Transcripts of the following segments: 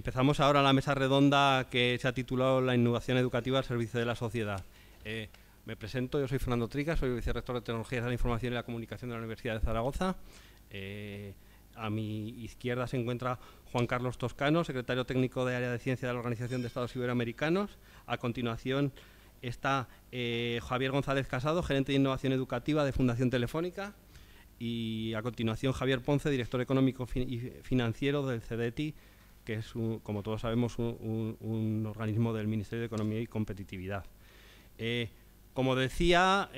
Empezamos ahora la mesa redonda que se ha titulado La innovación educativa al servicio de la sociedad. Me presento, yo soy Fernando Trica, soy vicerrector de Tecnologías de la Información y la Comunicación de la Universidad de Zaragoza. A mi izquierda se encuentra Juan Carlos Toscano, secretario técnico de Área de Ciencia de la Organización de Estados Iberoamericanos. A continuación está Javier González Casado, gerente de Innovación Educativa de Fundación Telefónica. Y a continuación Javier Ponce, director económico y financiero del CDETI, que es, como todos sabemos, un organismo del Ministerio de Economía y Competitividad. Como decía,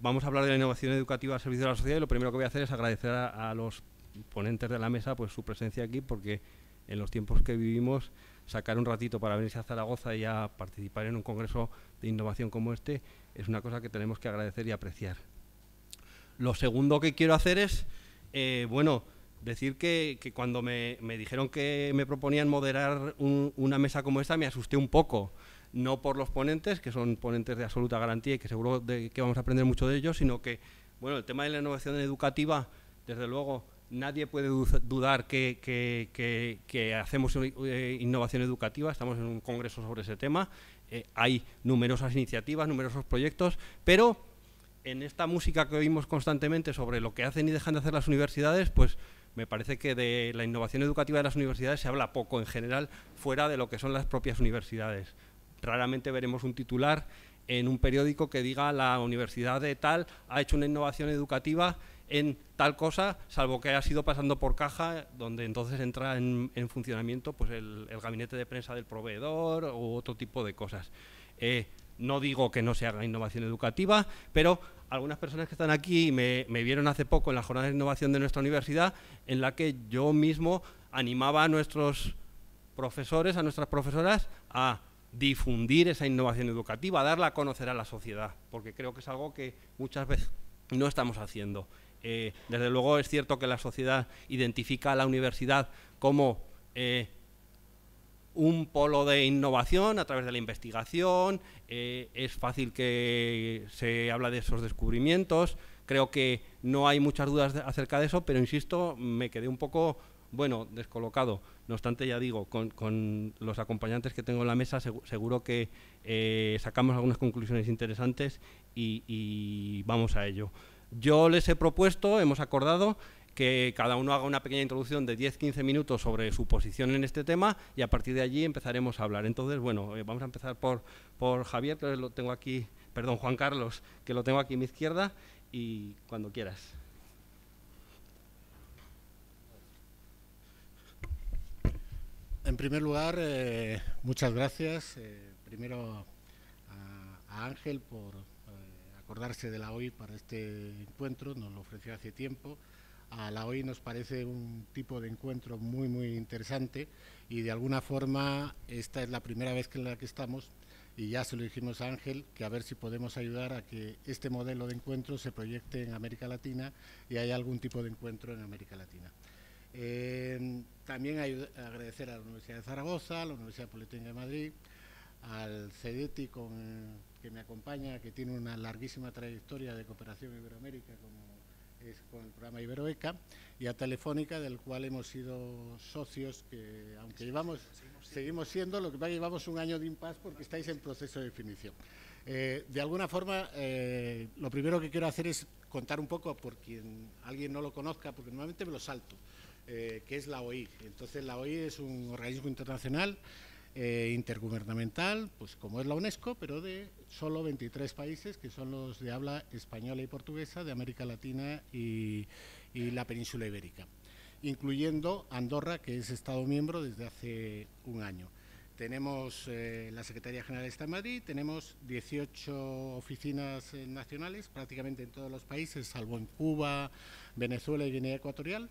vamos a hablar de la innovación educativa al servicio de la sociedad, y lo primero que voy a hacer es agradecer a los ponentes de la mesa pues, su presencia aquí, porque en los tiempos que vivimos, sacar un ratito para venirse a Zaragoza y a participar en un congreso de innovación como este es una cosa que tenemos que agradecer y apreciar. Lo segundo que quiero hacer es, decir que cuando me dijeron que me proponían moderar una mesa como esta, me asusté un poco. No por los ponentes, que son ponentes de absoluta garantía y que seguro que vamos a aprender mucho de ellos, sino que, bueno, el tema de la innovación educativa, desde luego, nadie puede dudar que hacemos innovación educativa, estamos en un congreso sobre ese tema, hay numerosas iniciativas, numerosos proyectos, pero en esta música que oímos constantemente sobre lo que hacen y dejan de hacer las universidades, pues me parece que de la innovación educativa de las universidades se habla poco en general, fuera de lo que son las propias universidades. Raramente veremos un titular en un periódico que diga la universidad de tal ha hecho una innovación educativa en tal cosa, salvo que haya sido pasando por caja, donde entonces entra en funcionamiento pues el gabinete de prensa del proveedor u otro tipo de cosas. No digo que no se haga innovación educativa, pero algunas personas que están aquí me vieron hace poco en la jornada de innovación de nuestra universidad, en la que yo mismo animaba a nuestros profesores, a nuestras profesoras, a difundir esa innovación educativa, a darla a conocer a la sociedad, porque creo que es algo que muchas veces no estamos haciendo. Desde luego es cierto que la sociedad identifica a la universidad como un polo de innovación a través de la investigación, es fácil que se habla de esos descubrimientos, creo que no hay muchas dudas acerca de eso, pero insisto, me quedé un poco, descolocado. No obstante, ya digo, con los acompañantes que tengo en la mesa seguro que sacamos algunas conclusiones interesantes y vamos a ello. Yo les he propuesto, hemos acordado, que cada uno haga una pequeña introducción de 10-15 minutos sobre su posición en este tema y a partir de allí empezaremos a hablar. Entonces, vamos a empezar por Javier, que lo tengo aquí, perdón, Juan Carlos, que lo tengo aquí a mi izquierda, y cuando quieras. En primer lugar, muchas gracias. Primero a Ángel por acordarse de la OI para este encuentro, nos lo ofreció hace tiempo. A la OI nos parece un tipo de encuentro muy, muy interesante y de alguna forma esta es la primera vez en la que estamos y ya se lo dijimos a Ángel, que a ver si podemos ayudar a que este modelo de encuentro se proyecte en América Latina y haya algún tipo de encuentro en América Latina. También agradecer a la Universidad de Zaragoza, a la Universidad Politécnica de Madrid, al CDETI que me acompaña, que tiene una larguísima trayectoria de cooperación iberoamérica como es con el programa Iberoeca, y a Telefónica, del cual hemos sido socios, que aunque seguimos siendo, lo que pasa es que llevamos un año de impasse porque estáis en proceso de definición. De alguna forma, lo primero que quiero hacer es contar un poco, por quien alguien no lo conozca, porque normalmente me lo salto, que es la OI. Entonces, la OI es un organismo internacional intergubernamental, pues como es la UNESCO, pero de solo 23 países, que son los de habla española y portuguesa, de América Latina y la península ibérica, incluyendo Andorra, que es Estado miembro desde hace un año. Tenemos la Secretaría General está en Madrid, tenemos 18 oficinas nacionales, prácticamente en todos los países, salvo en Cuba, Venezuela y Guinea Ecuatorial.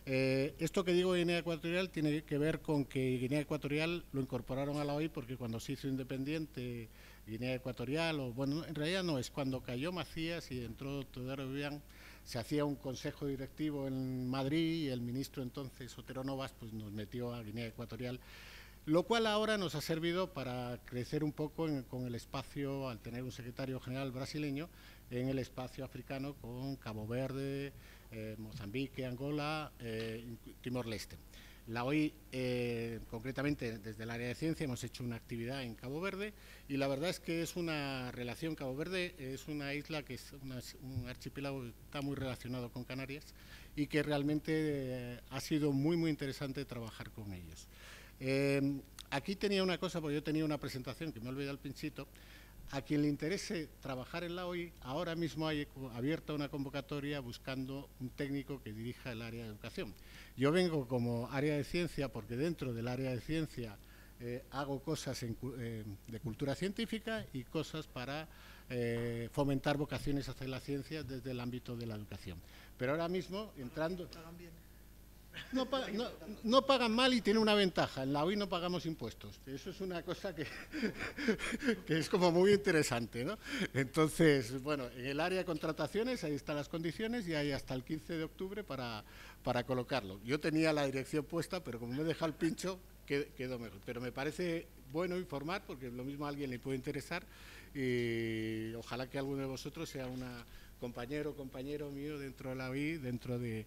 Esto que digo Guinea Ecuatorial tiene que ver con que Guinea Ecuatorial lo incorporaron a la OI porque cuando se hizo independiente Guinea Ecuatorial, o bueno, en realidad no, es cuando cayó Macías y entró Teodoro Obiang, se hacía un consejo directivo en Madrid y el ministro entonces, Otero Novas, pues nos metió a Guinea Ecuatorial, lo cual ahora nos ha servido para crecer un poco con el espacio, al tener un secretario general brasileño, en el espacio africano con Cabo Verde, Mozambique, Angola, Timor-Leste. La OI, concretamente desde el área de ciencia, hemos hecho una actividad en Cabo Verde y la verdad es que es una relación. Cabo Verde es una isla que es un archipiélago que está muy relacionado con Canarias y que realmente ha sido muy, muy interesante trabajar con ellos. Aquí tenía una cosa, porque yo tenía una presentación que me he olvidado el pinchito. A quien le interese trabajar en la OI, ahora mismo hay abierta una convocatoria buscando un técnico que dirija el área de educación. Yo vengo como área de ciencia porque dentro del área de ciencia hago cosas de cultura científica y cosas para fomentar vocaciones hacia la ciencia desde el ámbito de la educación. Pero ahora mismo, entrando... No pagan mal y tiene una ventaja. En la OI no pagamos impuestos. Eso es una cosa que es como muy interesante, ¿no? Entonces, bueno, en el área de contrataciones, ahí están las condiciones y hay hasta el 15 de octubre para colocarlo. Yo tenía la dirección puesta, pero como me he dejado el pincho, quedó mejor. Pero me parece bueno informar, porque lo mismo a alguien le puede interesar y ojalá que alguno de vosotros sea una compañero mío dentro de la OI, dentro de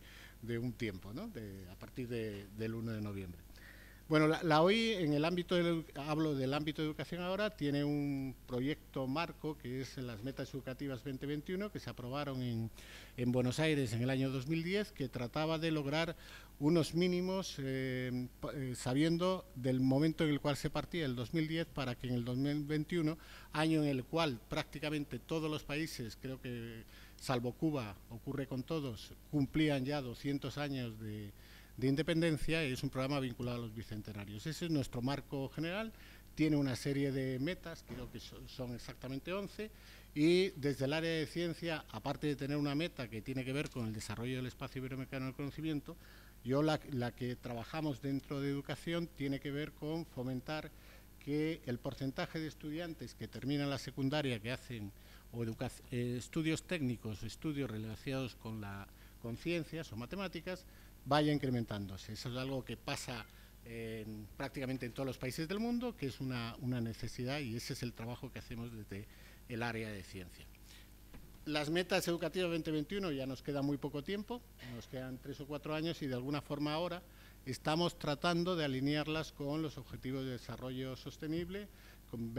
un tiempo, ¿no? A partir del 1 de noviembre. Bueno, la OI, en el ámbito hablo del ámbito de educación ahora, tiene un proyecto marco que es las Metas Educativas 2021, que se aprobaron en Buenos Aires en el año 2010, que trataba de lograr unos mínimos sabiendo del momento en el cual se partía, el 2010, para que en el 2021, año en el cual prácticamente todos los países, creo que salvo Cuba, ocurre con todos, cumplían ya 200 años de independencia. Es un programa vinculado a los bicentenarios. Ese es nuestro marco general, tiene una serie de metas, creo que son exactamente 11, y desde el área de ciencia, aparte de tener una meta que tiene que ver con el desarrollo del espacio iberoamericano del conocimiento, la que trabajamos dentro de educación tiene que ver con fomentar que el porcentaje de estudiantes que terminan la secundaria, que hacen estudios técnicos, estudios relacionados con ciencias o matemáticas, vaya incrementándose. Eso es algo que pasa prácticamente en todos los países del mundo, que es una necesidad, y ese es el trabajo que hacemos desde el área de ciencia. Las metas educativas 2021 ya nos queda muy poco tiempo, nos quedan 3 o 4 años y de alguna forma ahora estamos tratando de alinearlas con los objetivos de desarrollo sostenible, con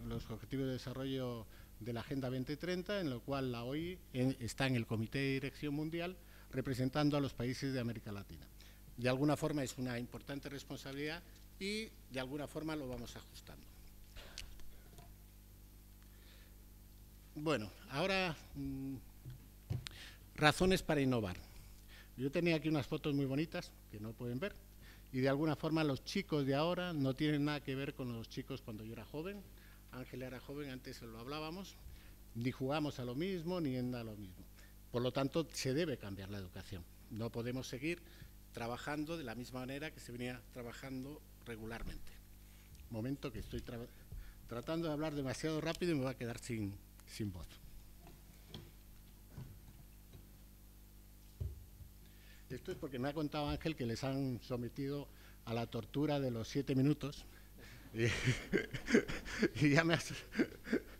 los objetivos de desarrollo de la Agenda 2030, en lo cual la OI está en el Comité de Dirección Mundial representando a los países de América Latina. De alguna forma es una importante responsabilidad y de alguna forma lo vamos ajustando. Bueno, ahora razones para innovar. Yo tenía aquí unas fotos muy bonitas que no pueden ver y de alguna forma los chicos de ahora no tienen nada que ver con los chicos cuando yo era joven. Ángel era joven, antes lo hablábamos, ni jugamos a lo mismo ni en a lo mismo. Por lo tanto, se debe cambiar la educación. No podemos seguir trabajando de la misma manera que se venía trabajando regularmente. Momento que estoy tratando de hablar demasiado rápido y me voy a quedar sin voz. Esto es porque me ha contado Ángel que les han sometido a la tortura de los 7 minutos y ya me has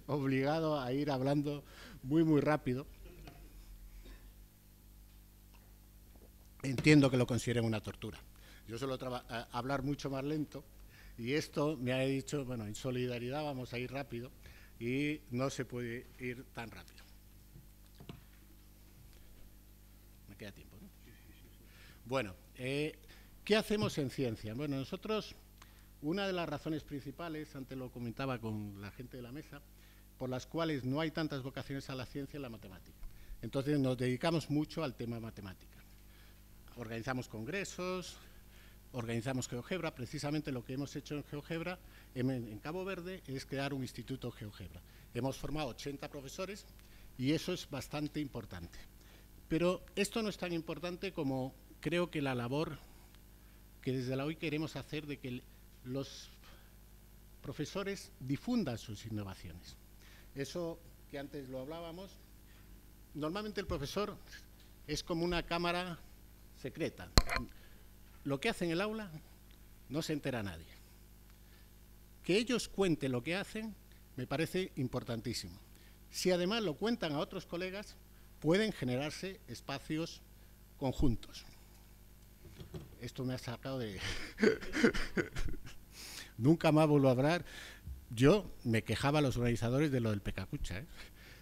obligado a ir hablando muy, muy rápido. Entiendo que lo consideren una tortura. Yo suelo hablar mucho más lento y esto me ha dicho, bueno, en solidaridad vamos a ir rápido y no se puede ir tan rápido. Me queda tiempo, ¿no? Bueno, ¿qué hacemos en ciencia? Bueno, nosotros, una de las razones principales, antes lo comentaba con la gente de la mesa, por las cuales no hay tantas vocaciones a la ciencia es la matemática. Entonces nos dedicamos mucho al tema matemática. Organizamos congresos, organizamos GeoGebra. Precisamente lo que hemos hecho en GeoGebra, en Cabo Verde, es crear un instituto GeoGebra. Hemos formado 80 profesores y eso es bastante importante. Pero esto no es tan importante como creo que la labor que desde la OI queremos hacer de que los profesores difundan sus innovaciones. Eso que antes lo hablábamos, normalmente el profesor es como una cámara secreta. Lo que hace en el aula no se entera nadie. Que ellos cuenten lo que hacen me parece importantísimo. Si además lo cuentan a otros colegas, pueden generarse espacios conjuntos. esto me ha sacado de... Nunca más vuelvo a hablar. Yo me quejaba a los organizadores de lo del Pecacucha, ¿eh?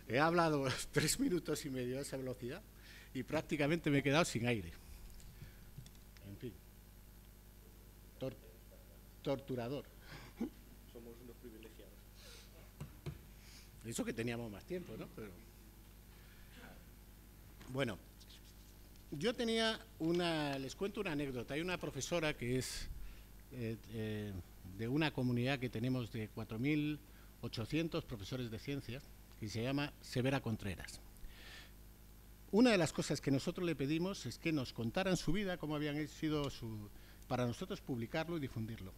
He hablado 3 minutos y medio a esa velocidad y prácticamente me he quedado sin aire. En fin. Torturador. Somos unos privilegiados. Eso que teníamos más tiempo, ¿no? Pero... Bueno, yo tenía les cuento una anécdota. Hay una profesora que es de una comunidad que tenemos de 4.800 profesores de ciencias, que se llama Severa Contreras. Una de las cosas que nosotros le pedimos es que nos contaran su vida, cómo habían sido para nosotros publicarlo y difundirlo.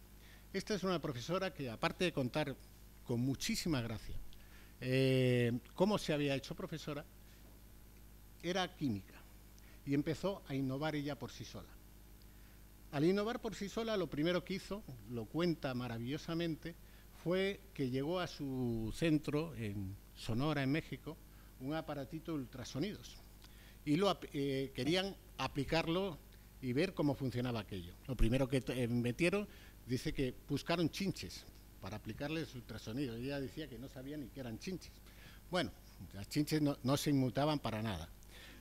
Esta es una profesora que, aparte de contar con muchísima gracia cómo se había hecho profesora, era química y empezó a innovar ella por sí sola. Al innovar por sí sola, lo primero que hizo, lo cuenta maravillosamente, fue que llegó a su centro en Sonora, en México, un aparatito de ultrasonidos y querían aplicarlo y ver cómo funcionaba aquello. Lo primero que metieron, dice que buscaron chinches para aplicarles ultrasonidos. Ella decía que no sabía ni qué eran chinches. Bueno, las chinches no se inmutaban para nada.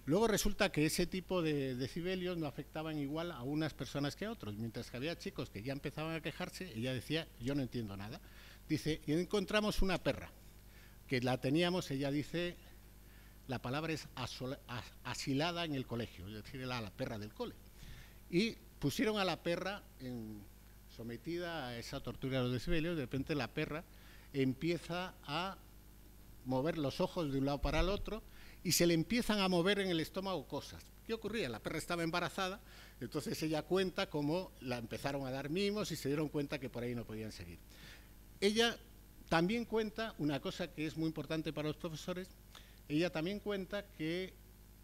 Luego resulta que ese tipo de decibelios no afectaban igual a unas personas que a otros. Mientras que había chicos que ya empezaban a quejarse, ella decía, yo no entiendo nada. Dice, y encontramos una perra, que la teníamos, ella dice, la palabra es asilada en el colegio, es decir, la perra del cole. Y pusieron a la perra sometida a esa tortura de los decibelios. De repente la perra empieza a mover los ojos de un lado para el otro y se le empiezan a mover en el estómago cosas. ¿Qué ocurría? La perra estaba embarazada, entonces ella cuenta cómo la empezaron a dar mimos y se dieron cuenta que por ahí no podían seguir. Ella también cuenta una cosa que es muy importante para los profesores. Ella también cuenta que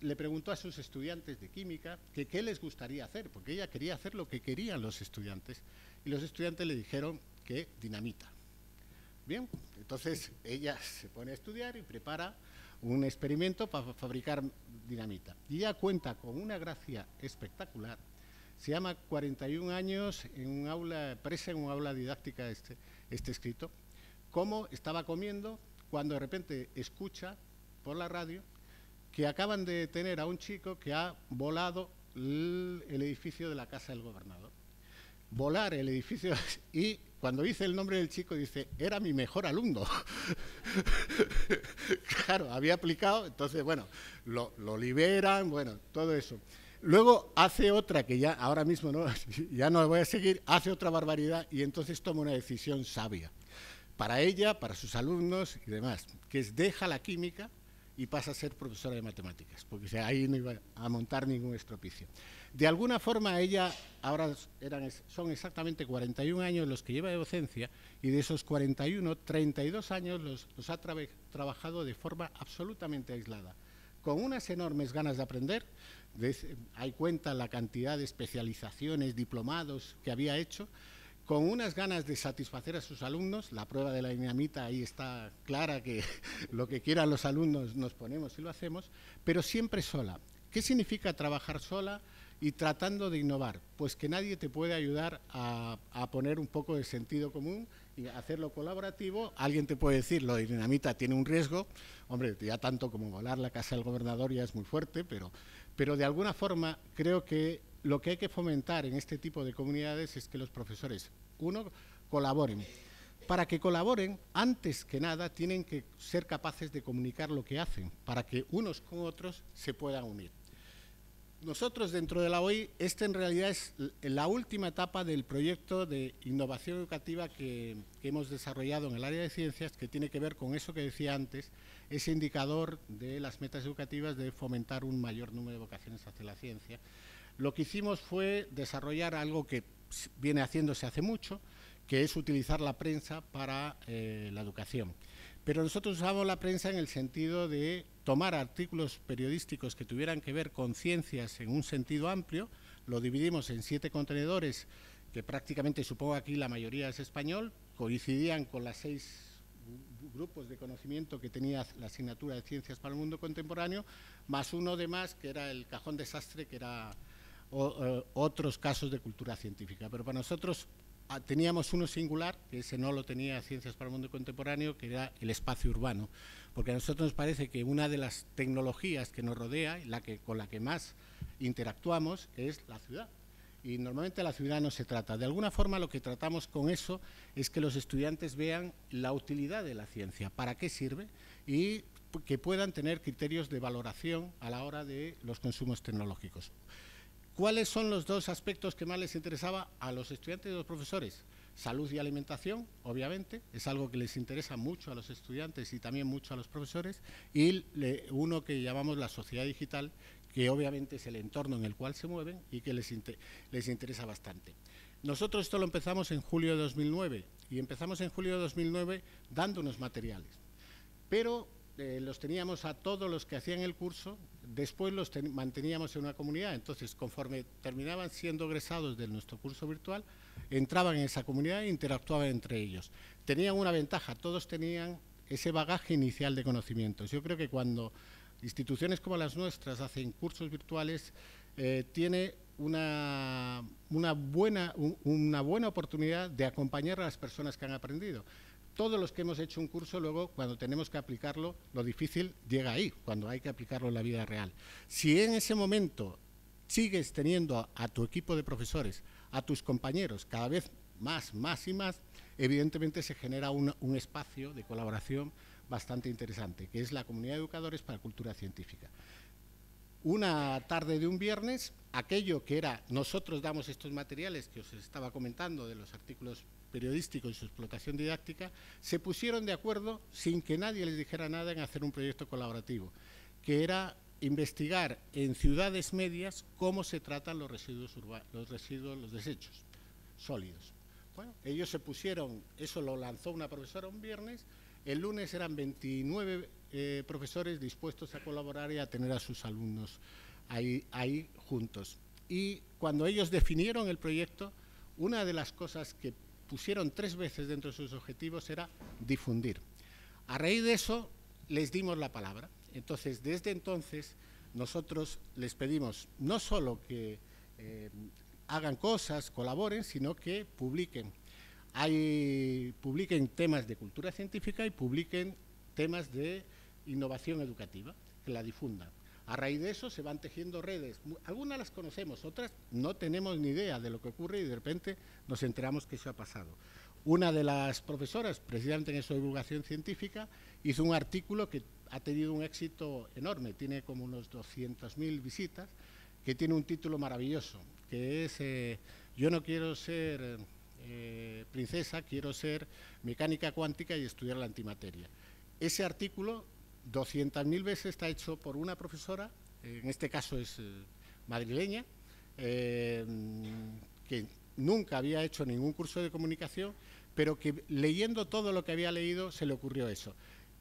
le preguntó a sus estudiantes de química que qué les gustaría hacer, porque ella quería hacer lo que querían los estudiantes, y los estudiantes le dijeron que dinamita. Bien, entonces ella se pone a estudiar y prepara un experimento para fabricar dinamita. Y ella cuenta con una gracia espectacular. Se llama 41 años en un aula, presa en un aula didáctica este escrito, cómo estaba comiendo cuando de repente escucha por la radio que acaban de detener a un chico que ha volado el edificio de la casa del gobernador. Volar el edificio y cuando dice el nombre del chico dice, era mi mejor alumno. Claro, había aplicado, entonces bueno, lo liberan, bueno, todo eso. Luego hace otra que ya ahora mismo ya no lo voy a seguir, hace otra barbaridad y entonces toma una decisión sabia. Para ella, para sus alumnos y demás, que es deja la química y pasa a ser profesora de matemáticas, porque ahí no iba a montar ningún estropicio. De alguna forma ella, ahora son exactamente 41 años los que lleva de docencia, y de esos 41, 32 años los ha trabajado de forma absolutamente aislada, con unas enormes ganas de aprender. Hay cuenta la cantidad de especializaciones, diplomados que había hecho, con unas ganas de satisfacer a sus alumnos. La prueba de la dinamita ahí está clara, que lo que quieran los alumnos nos ponemos y lo hacemos, pero siempre sola. ¿Qué significa trabajar sola y tratando de innovar? Pues que nadie te puede ayudar a poner un poco de sentido común y hacerlo colaborativo. Alguien te puede decir, lo de dinamita tiene un riesgo, hombre, ya tanto como volar la casa del gobernador ya es muy fuerte, pero de alguna forma creo que lo que hay que fomentar en este tipo de comunidades es que los profesores, uno, colaboren. Para que colaboren, antes que nada, tienen que ser capaces de comunicar lo que hacen, para que unos con otros se puedan unir. Nosotros dentro de la OI, en realidad es la última etapa del proyecto de innovación educativa que hemos desarrollado en el área de ciencias, que tiene que ver con eso que decía antes, ese indicador de las metas educativas de fomentar un mayor número de vocaciones hacia la ciencia. Lo que hicimos fue desarrollar algo que viene haciéndose hace mucho, que es utilizar la prensa para la educación. Pero nosotros usamos la prensa en el sentido de tomar artículos periodísticos que tuvieran que ver con ciencias en un sentido amplio, lo dividimos en 7 contenedores, que prácticamente supongo aquí la mayoría es español, coincidían con las 6 grupos de conocimiento que tenía la asignatura de Ciencias para el Mundo Contemporáneo, más uno de más, que era el cajón desastre, que era otros casos de cultura científica. Pero para nosotros teníamos uno singular, que ese no lo tenía Ciencias para el Mundo Contemporáneo, que era el espacio urbano, porque a nosotros nos parece que una de las tecnologías que nos rodea, con la que más interactuamos, es la ciudad. Y normalmente la ciudad no se trata. De alguna forma lo que tratamos con eso es que los estudiantes vean la utilidad de la ciencia, para qué sirve, y que puedan tener criterios de valoración a la hora de los consumos tecnológicos. ¿Cuáles son los dos aspectos que más les interesaba a los estudiantes y a los profesores? Salud y alimentación, obviamente, es algo que les interesa mucho a los estudiantes y también mucho a los profesores, y uno que llamamos la sociedad digital, que obviamente es el entorno en el cual se mueven y que les interesa bastante. Nosotros esto lo empezamos en julio de 2009, y empezamos en julio de 2009 dando unos materiales, pero los teníamos a todos los que hacían el curso, después los manteníamos en una comunidad. Entonces, conforme terminaban siendo egresados de nuestro curso virtual, entraban en esa comunidad e interactuaban entre ellos. Tenían una ventaja, todos tenían ese bagaje inicial de conocimientos. Yo creo que cuando instituciones como las nuestras hacen cursos virtuales, tiene una buena oportunidad de acompañar a las personas que han aprendido. Todos los que hemos hecho un curso, luego, cuando tenemos que aplicarlo, lo difícil llega ahí, cuando hay que aplicarlo en la vida real. Si en ese momento sigues teniendo a tu equipo de profesores, a tus compañeros, cada vez más y más, evidentemente se genera un espacio de colaboración bastante interesante, que es la comunidad de educadores para cultura científica. Una tarde de un viernes, aquello que era, nosotros damos estos materiales que os estaba comentando de los artículos periodísticos y su explotación didáctica, se pusieron de acuerdo, sin que nadie les dijera nada, en hacer un proyecto colaborativo, que era investigar en ciudades medias cómo se tratan los residuos urbanos, los desechos sólidos. Bueno, ellos se pusieron, eso lo lanzó una profesora un viernes, el lunes eran 29 profesores dispuestos a colaborar y a tener a sus alumnos ahí juntos. Y cuando ellos definieron el proyecto, una de las cosas que pusieron 3 veces dentro de sus objetivos era difundir. A raíz de eso les dimos la palabra. Entonces, desde entonces, nosotros les pedimos no solo que hagan cosas, colaboren, sino que publiquen. Publiquen temas de cultura científica y publiquen temas de innovación educativa, que la difundan. A raíz de eso se van tejiendo redes. Algunas las conocemos, otras no tenemos ni idea de lo que ocurre y de repente nos enteramos que eso ha pasado. Una de las profesoras, precisamente en su divulgación científica, hizo un artículo que ha tenido un éxito enorme, tiene como unos 200.000 visitas, que tiene un título maravilloso, que es Yo no quiero ser princesa, quiero ser mecánica cuántica y estudiar la antimateria. Ese artículo 200.000 veces está hecho por una profesora, en este caso es madrileña, que nunca había hecho ningún curso de comunicación, pero que leyendo todo lo que había leído se le ocurrió eso.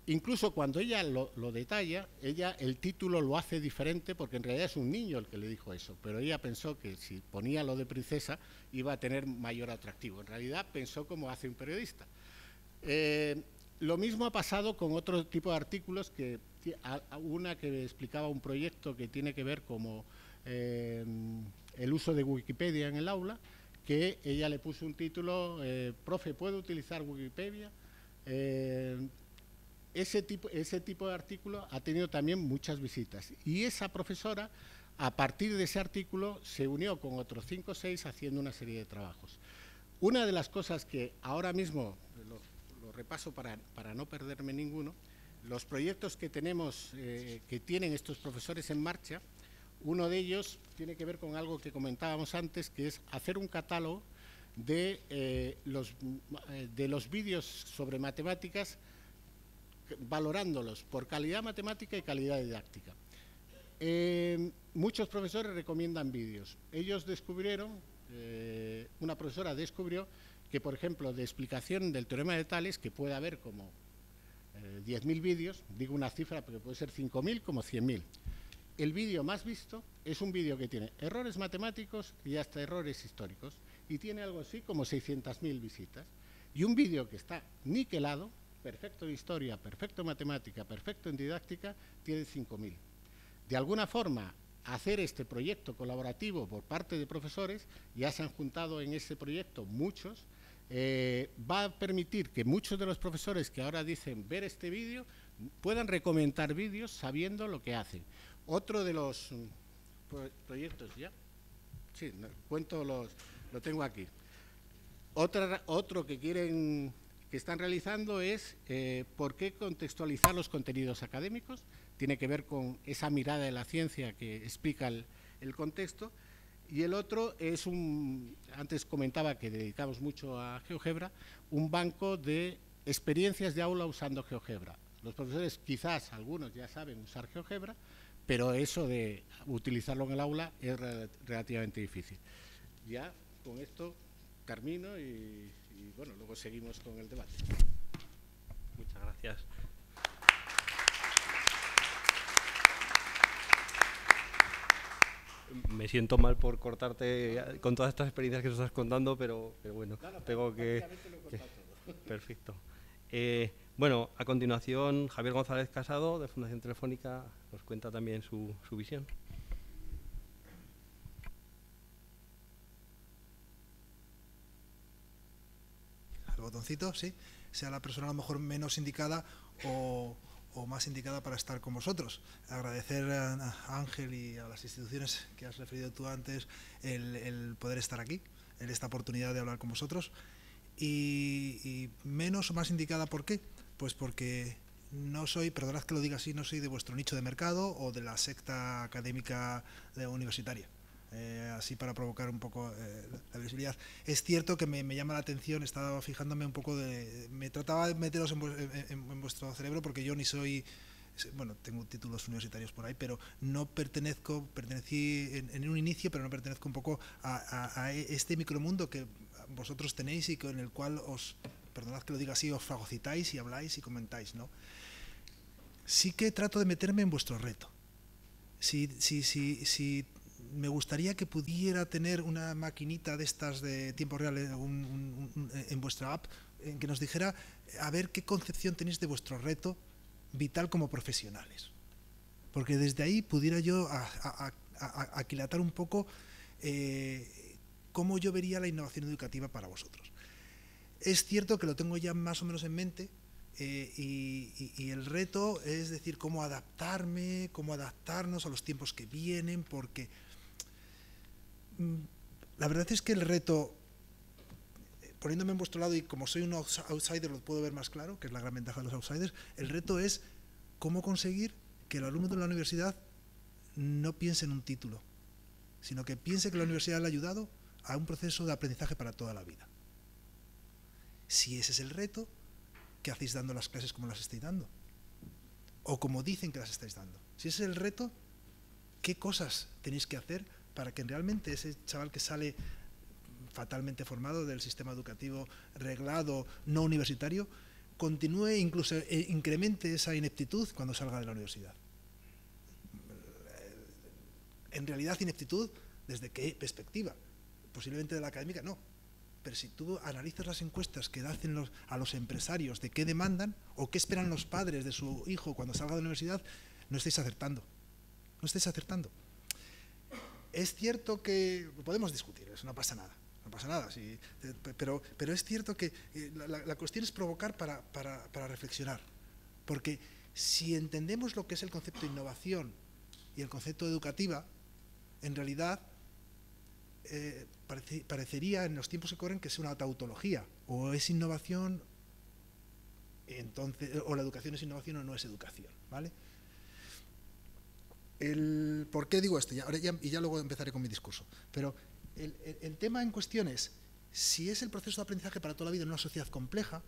Incluso cuando ella lo detalla, ella el título lo hace diferente porque en realidad es un niño el que le dijo eso, pero ella pensó que si ponía lo de princesa iba a tener mayor atractivo. En realidad pensó como hace un periodista. Lo mismo ha pasado con otro tipo de artículos, una que explicaba un proyecto que tiene que ver como el uso de Wikipedia en el aula, que ella le puso un título, profe, ¿puedo utilizar Wikipedia? Ese tipo de artículo ha tenido también muchas visitas. Y esa profesora, a partir de ese artículo, se unió con otros 5 o 6 haciendo una serie de trabajos. Una de las cosas que ahora mismo, lo repaso para no perderme ninguno, los proyectos que tenemos, que tienen estos profesores en marcha, uno de ellos tiene que ver con algo que comentábamos antes, que es hacer un catálogo de los vídeos sobre matemáticas, valorándolos por calidad matemática y calidad didáctica. Muchos profesores recomiendan vídeos. Ellos descubrieron, una profesora descubrió que, por ejemplo, de explicación del teorema de Tales, que puede haber como 10.000 vídeos, digo una cifra porque puede ser 5.000 como 100.000. El vídeo más visto es un vídeo que tiene errores matemáticos y hasta errores históricos, y tiene algo así como 600.000 visitas. Y un vídeo que está niquelado, perfecto en historia, perfecto en matemática, perfecto en didáctica, tiene 5.000. De alguna forma, hacer este proyecto colaborativo por parte de profesores, ya se han juntado en este proyecto muchos, va a permitir que muchos de los profesores que ahora dicen ver este vídeo puedan recomendar vídeos sabiendo lo que hacen. Otro de los proyectos, ¿ya? Sí, cuento lo tengo aquí. Otro que están realizando es por qué contextualizar los contenidos académicos. Tiene que ver con esa mirada de la ciencia que explica el contexto. Y el otro es antes comentaba que dedicamos mucho a GeoGebra, un banco de experiencias de aula usando GeoGebra. Los profesores quizás algunos ya saben usar GeoGebra, pero eso de utilizarlo en el aula es relativamente difícil. Ya con esto termino y bueno, luego seguimos con el debate. Muchas gracias. Me siento mal por cortarte con todas estas experiencias que nos estás contando, pero bueno, no, tengo que... Perfecto. Bueno, a continuación, Javier González Casado, de Fundación Telefónica, nos cuenta también su visión. El botoncito, sí, sea la persona a lo mejor menos indicada o más indicada para estar con vosotros. Agradecer a Ángel y a las instituciones que has referido tú antes el poder estar aquí, en esta oportunidad de hablar con vosotros. Y menos o más indicada, ¿por qué? Pues porque no soy, perdonad que lo diga así, no soy de vuestro nicho de mercado o de la secta académica universitaria. Así para provocar un poco la visibilidad. Es cierto que me llama la atención, estaba fijándome un poco me trataba de meteros en vuestro cerebro porque yo ni soy, bueno, tengo títulos universitarios por ahí, pero no pertenecí en un inicio, pero no pertenezco un poco a este micromundo que vosotros tenéis y con el cual perdonad que lo diga así, os fagocitáis y habláis y comentáis, ¿no? Sí que trato de meterme en vuestro reto. Si me gustaría que pudiera tener una maquinita de estas de tiempo real en vuestra app, en que nos dijera a ver qué concepción tenéis de vuestro reto vital como profesionales. Porque desde ahí pudiera yo aquilatar un poco cómo yo vería la innovación educativa para vosotros. Es cierto que lo tengo ya más o menos en mente y el reto es decir, cómo adaptarnos a los tiempos que vienen, porque la verdad es que el reto, poniéndome en vuestro lado y como soy un outsider lo puedo ver más claro, que es la gran ventaja de los outsiders, el reto es cómo conseguir que el alumno de la universidad no piense en un título, sino que piense que la universidad le ha ayudado a un proceso de aprendizaje para toda la vida. Si ese es el reto, ¿qué hacéis dando las clases como las estáis dando? O como dicen que las estáis dando. Si ese es el reto, ¿qué cosas tenéis que hacer para que realmente ese chaval que sale fatalmente formado del sistema educativo reglado, no universitario, continúe, incluso incremente esa ineptitud cuando salga de la universidad? En realidad, ineptitud, ¿desde qué perspectiva? Posiblemente de la académica, no. Pero si tú analizas las encuestas que hacen a los empresarios de qué demandan o qué esperan los padres de su hijo cuando salga de la universidad, no estáis acertando. No estáis acertando. Es cierto que podemos discutir, eso no pasa nada. No pasa nada, sí, pero es cierto que la cuestión es provocar para reflexionar. Porque si entendemos lo que es el concepto de innovación y el concepto de educativa, en realidad parecería en los tiempos que corren que es una tautología, o es innovación, entonces, o la educación es innovación o no es educación, ¿vale? ¿Por qué digo esto? Y ya luego empezaré con mi discurso. Pero el tema en cuestión es, si es el proceso de aprendizaje para toda la vida en una sociedad compleja,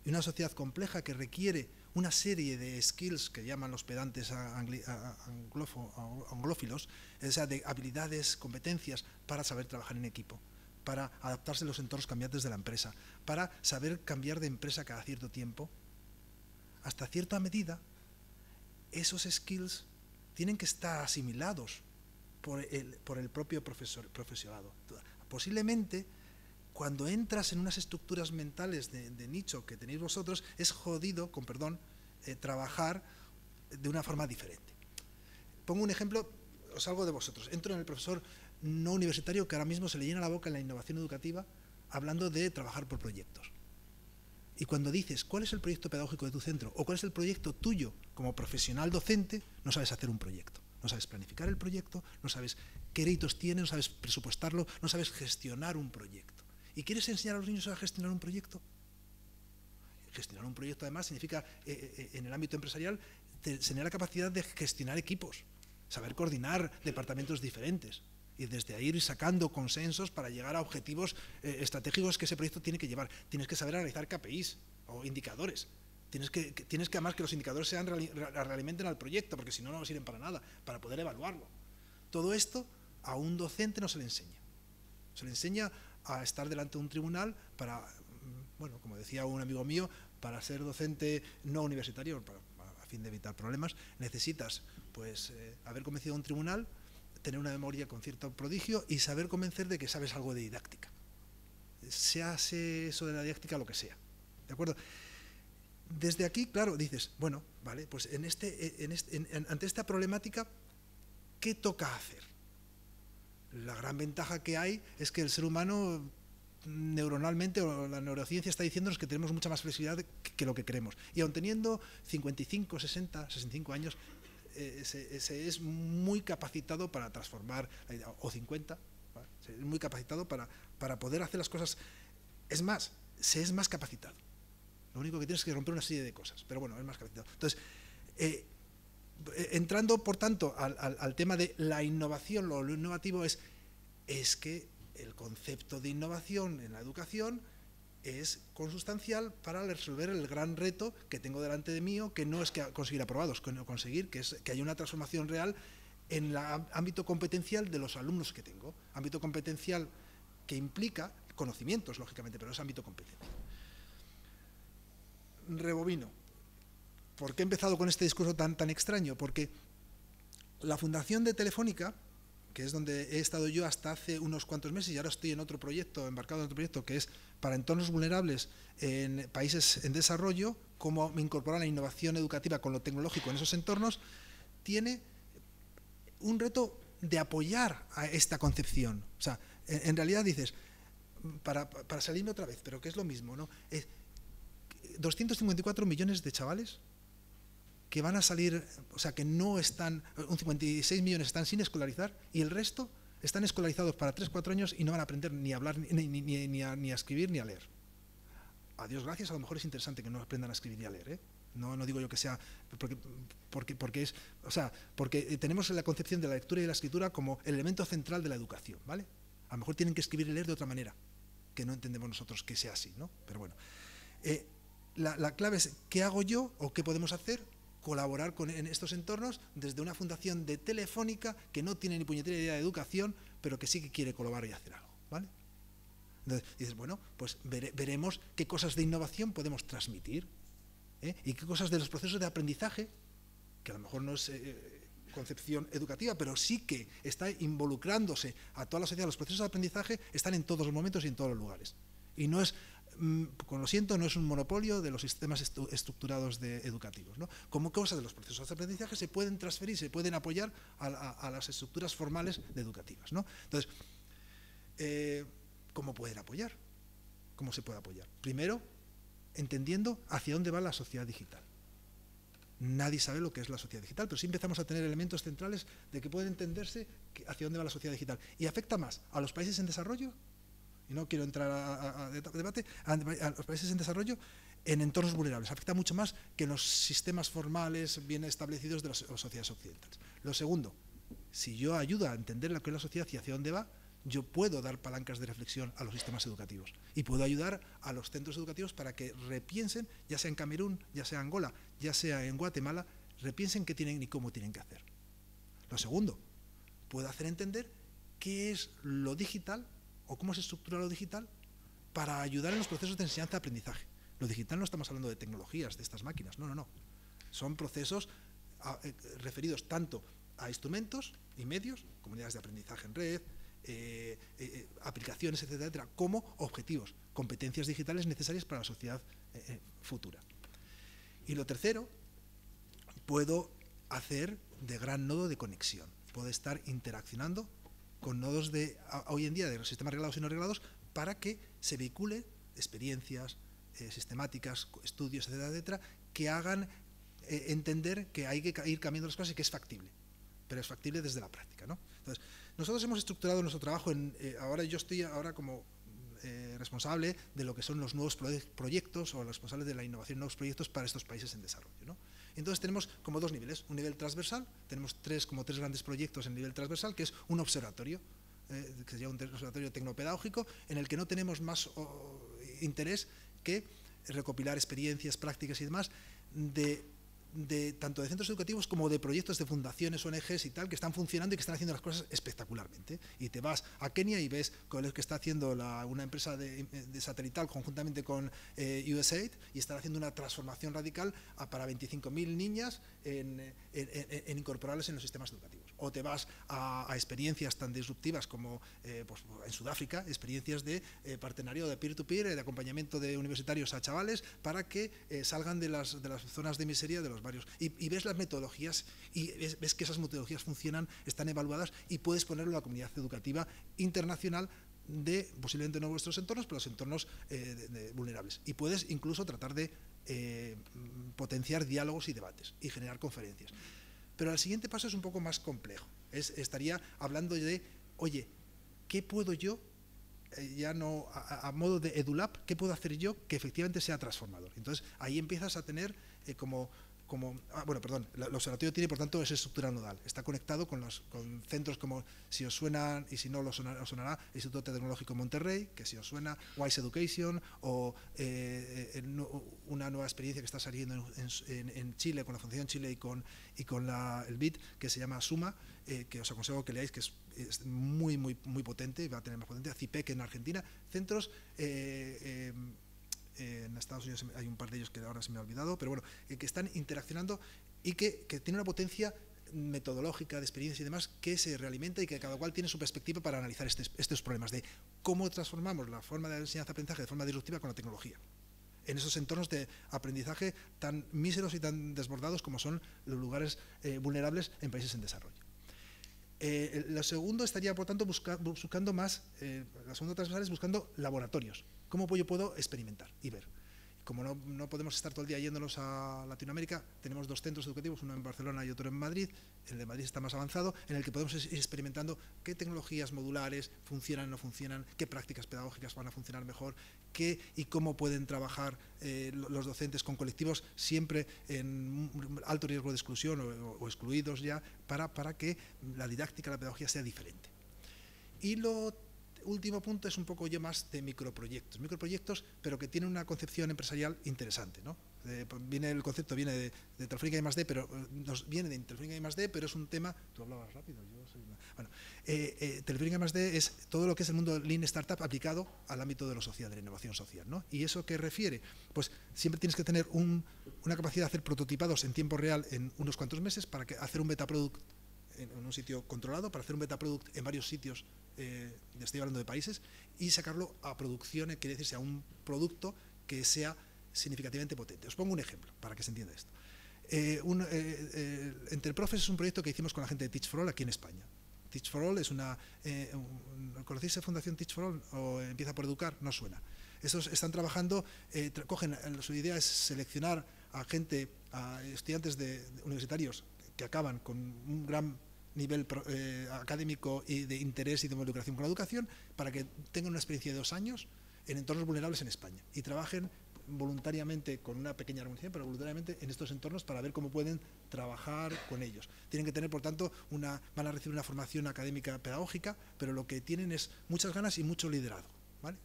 y una sociedad compleja que requiere una serie de skills que llaman los pedantes anglófilos, o sea, de habilidades, competencias para saber trabajar en equipo, para adaptarse a los entornos cambiantes de la empresa, para saber cambiar de empresa cada cierto tiempo, hasta cierta medida, esos skills tienen que estar asimilados por el propio profesorado. Posiblemente, cuando entras en unas estructuras mentales de nicho que tenéis vosotros, es jodido, con perdón, trabajar de una forma diferente. pongo un ejemplo, os salgo de vosotros. Entro en el profesor no universitario que ahora mismo se le llena la boca en la innovación educativa hablando de trabajar por proyectos. Y cuando dices cuál es el proyecto pedagógico de tu centro o cuál es el proyecto tuyo como profesional docente, no sabes hacer un proyecto. No sabes planificar el proyecto, no sabes qué hitos tiene, no sabes presupuestarlo, no sabes gestionar un proyecto. ¿Y quieres enseñar a los niños a gestionar un proyecto? Gestionar un proyecto, además, significa, en el ámbito empresarial, tener la capacidad de gestionar equipos, saber coordinar departamentos diferentes y desde ahí ir sacando consensos para llegar a objetivos estratégicos que ese proyecto tiene que llevar. Tienes que saber analizar KPIs o indicadores. Tienes que además que los indicadores realimenten al proyecto, porque si no, no sirven para nada, para poder evaluarlo. Todo esto a un docente no se le enseña. Se le enseña a estar delante de un tribunal para, bueno, como decía un amigo mío, para ser docente no universitario, a fin de evitar problemas, necesitas pues haber convencido a un tribunal, tener una memoria con cierto prodigio y saber convencer de que sabes algo de didáctica. Se hace eso de la didáctica lo que sea. ¿De acuerdo? Desde aquí, claro, dices, bueno, vale, pues ante esta problemática, ¿qué toca hacer? La gran ventaja que hay es que el ser humano neuronalmente, o la neurociencia está diciéndonos que tenemos mucha más flexibilidad que lo que creemos. Y aun teniendo 55, 60, 65 años, se es muy capacitado para transformar, o 50, ¿vale? Se es muy capacitado para poder hacer las cosas. Es más, se es más capacitado. Lo único que tienes es que romper una serie de cosas, pero bueno, es más capacitado. Entonces, entrando, por tanto, al tema de la innovación, lo innovativo es que el concepto de innovación en la educación es consustancial para resolver el gran reto que tengo delante de mí, que no es que conseguir aprobados, conseguir que haya una transformación real en el ámbito competencial de los alumnos que tengo. Ámbito competencial que implica conocimientos, lógicamente, pero es ámbito competencial. Rebobino. ¿Por qué he empezado con este discurso tan extraño? Porque la Fundación de Telefónica, que es donde he estado yo hasta hace unos cuantos meses, y ahora estoy en otro proyecto, embarcado en otro proyecto, que es para entornos vulnerables en países en desarrollo, cómo incorporar la innovación educativa con lo tecnológico en esos entornos, tiene un reto de apoyar a esta concepción. O sea, en realidad dices, para salirme otra vez, pero que es lo mismo, ¿no? 254 millones de chavales que van a salir, o sea, que no están, 56 millones están sin escolarizar y el resto están escolarizados para 3-4 años y no van a aprender ni a hablar, ni a escribir, ni a leer. A Dios gracias, a lo mejor es interesante que no aprendan a escribir y a leer, ¿eh? No digo yo que sea, porque es, o sea, porque tenemos la concepción de la lectura y de la escritura como el elemento central de la educación, ¿vale? A lo mejor tienen que escribir y leer de otra manera, que no entendemos nosotros que sea así, ¿no? Pero bueno, la clave es, ¿qué hago yo o qué podemos hacer? Colaborar en estos entornos desde una fundación de Telefónica que no tiene ni puñetera idea de educación, pero que sí que quiere colaborar y hacer algo, ¿vale? Entonces dices, bueno, pues veremos qué cosas de innovación podemos transmitir, y qué cosas de los procesos de aprendizaje, que a lo mejor no es concepción educativa, pero sí que está involucrándose a toda la sociedad. Los procesos de aprendizaje están en todos los momentos y en todos los lugares. Y no es, con lo siento, no es un monopolio de los sistemas estructurados educativos, ¿no? Como cosas de los procesos de aprendizaje se pueden transferir, se pueden apoyar a las estructuras formales educativas, ¿no? Entonces, ¿cómo pueden apoyar? ¿Cómo se puede apoyar? Primero, entendiendo hacia dónde va la sociedad digital. Nadie sabe lo que es la sociedad digital, pero sí empezamos a tener elementos centrales de que puede entenderse hacia dónde va la sociedad digital. ¿Y afecta más a los países en desarrollo? Y no quiero entrar a debate, a los países en desarrollo en entornos vulnerables. Afecta mucho más que en los sistemas formales bien establecidos de las sociedades occidentales. Lo segundo, si yo ayudo a entender lo que es la sociedad y hacia dónde va, yo puedo dar palancas de reflexión a los sistemas educativos y puedo ayudar a los centros educativos para que repiensen, ya sea en Camerún, ya sea en Angola, ya sea en Guatemala, repiensen qué tienen y cómo tienen que hacer. Lo segundo, puedo hacer entender qué es lo digital o cómo se estructura lo digital para ayudar en los procesos de enseñanza-aprendizaje. Lo digital no estamos hablando de tecnologías, de estas máquinas, no. Son procesos referidos tanto a instrumentos y medios, comunidades de aprendizaje en red, aplicaciones, etcétera, como objetivos, competencias digitales necesarias para la sociedad futura. Y lo tercero, puedo hacer de gran nodo de conexión. Puede estar interaccionando con nodos hoy en día de los sistemas reglados y no reglados para que se vehiculen experiencias sistemáticas, estudios, etcétera, etcétera, que hagan entender que hay que ir cambiando las cosas y que es factible, pero es factible desde la práctica, ¿no? Entonces, nosotros hemos estructurado nuestro trabajo ahora yo estoy como responsable de lo que son los nuevos proyectos o responsable de la innovación de nuevos proyectos para estos países en desarrollo, ¿no? Entonces tenemos como dos niveles, un nivel transversal, tenemos tres grandes proyectos en nivel transversal, que es un observatorio, que sería un observatorio tecnopedagógico, en el que no tenemos más interés que recopilar experiencias, prácticas y demás tanto de centros educativos como de proyectos de fundaciones, ONGs y tal, que están funcionando y que están haciendo las cosas espectacularmente. Y te vas a Kenia y ves con lo que está haciendo una empresa de satelital conjuntamente con USAID, y están haciendo una transformación radical para 25.000 niñas en incorporarles en los sistemas educativos. O te vas a experiencias tan disruptivas como pues, en Sudáfrica, experiencias de partenariado de peer-to-peer, de acompañamiento de universitarios a chavales para que salgan de las zonas de miseria de los barrios. Y ves las metodologías y ves que esas metodologías funcionan, están evaluadas y puedes ponerlo en la comunidad educativa internacional de, posiblemente no vuestros entornos, pero los entornos vulnerables. Y puedes incluso tratar de potenciar diálogos y debates y generar conferencias. Pero el siguiente paso es un poco más complejo. Estaría hablando de, oye, ¿qué puedo yo, ya no a modo de EduLab, qué puedo hacer yo que efectivamente sea transformador? Entonces, ahí empiezas a tener el observatorio tiene, por tanto, esa estructura nodal. Está conectado con centros como, si os suena, y si no os sonará, el Instituto Tecnológico Monterrey, que si os suena, Wise Education, o una nueva experiencia que está saliendo en Chile, con la Fundación Chile y con el BID, que se llama Suma, que os aconsejo que leáis, que es muy, muy, muy potente, va a tener más potencia. CIPEC en Argentina, centros... en Estados Unidos hay un par de ellos que ahora se me ha olvidado, pero bueno, que están interaccionando y que tienen una potencia metodológica, de experiencia y demás, que se realimenta y que cada cual tiene su perspectiva para analizar estos problemas de cómo transformamos la forma de enseñanza-aprendizaje de forma disruptiva con la tecnología en esos entornos de aprendizaje tan míseros y tan desbordados como son los lugares vulnerables en países en desarrollo. Lo segundo estaría, por tanto, buscando más, la segunda transversal es buscando laboratorios. ¿Cómo yo puedo experimentar y ver? Como no podemos estar todo el día yéndonos a Latinoamérica, tenemos dos centros educativos, uno en Barcelona y otro en Madrid. El de Madrid está más avanzado, en el que podemos ir experimentando qué tecnologías modulares funcionan o no funcionan, qué prácticas pedagógicas van a funcionar mejor, qué y cómo pueden trabajar los docentes con colectivos siempre en alto riesgo de exclusión o excluidos ya, para que la didáctica, la pedagogía sea diferente. Y lo último punto es un poco más de microproyectos, pero que tienen una concepción empresarial interesante, ¿no? El concepto viene de Telefónica I+D, pero nos viene de Telefónica I+D, pero es un tema. Tú hablabas rápido, yo soy bueno. Telefónica I+D es todo lo que es el mundo Lean Startup aplicado al ámbito de lo social, de la innovación social, ¿no? ¿Y eso qué refiere? Pues siempre tienes que tener una capacidad de hacer prototipados en tiempo real en unos cuantos meses para hacer un beta product en un sitio controlado, para hacer un beta product en varios sitios, estoy hablando de países, y sacarlo a producción, quiere decirse a un producto que sea significativamente potente. Os pongo un ejemplo para que se entienda esto. Entre Profes es un proyecto que hicimos con la gente de Teach for All aquí en España. Teach for All es ¿conocéis la Fundación Teach for All o Empieza por Educar? No suena. Estos están trabajando, su idea es seleccionar a estudiantes universitarios que acaban con un gran nivel académico y de interés y de involucración con la educación, para que tengan una experiencia de 2 años en entornos vulnerables en España y trabajen voluntariamente, con una pequeña remuneración, pero voluntariamente en estos entornos para ver cómo pueden trabajar con ellos. Tienen que tener, por tanto, van a recibir una formación académica pedagógica, pero lo que tienen es muchas ganas y mucho liderazgo, ¿vale?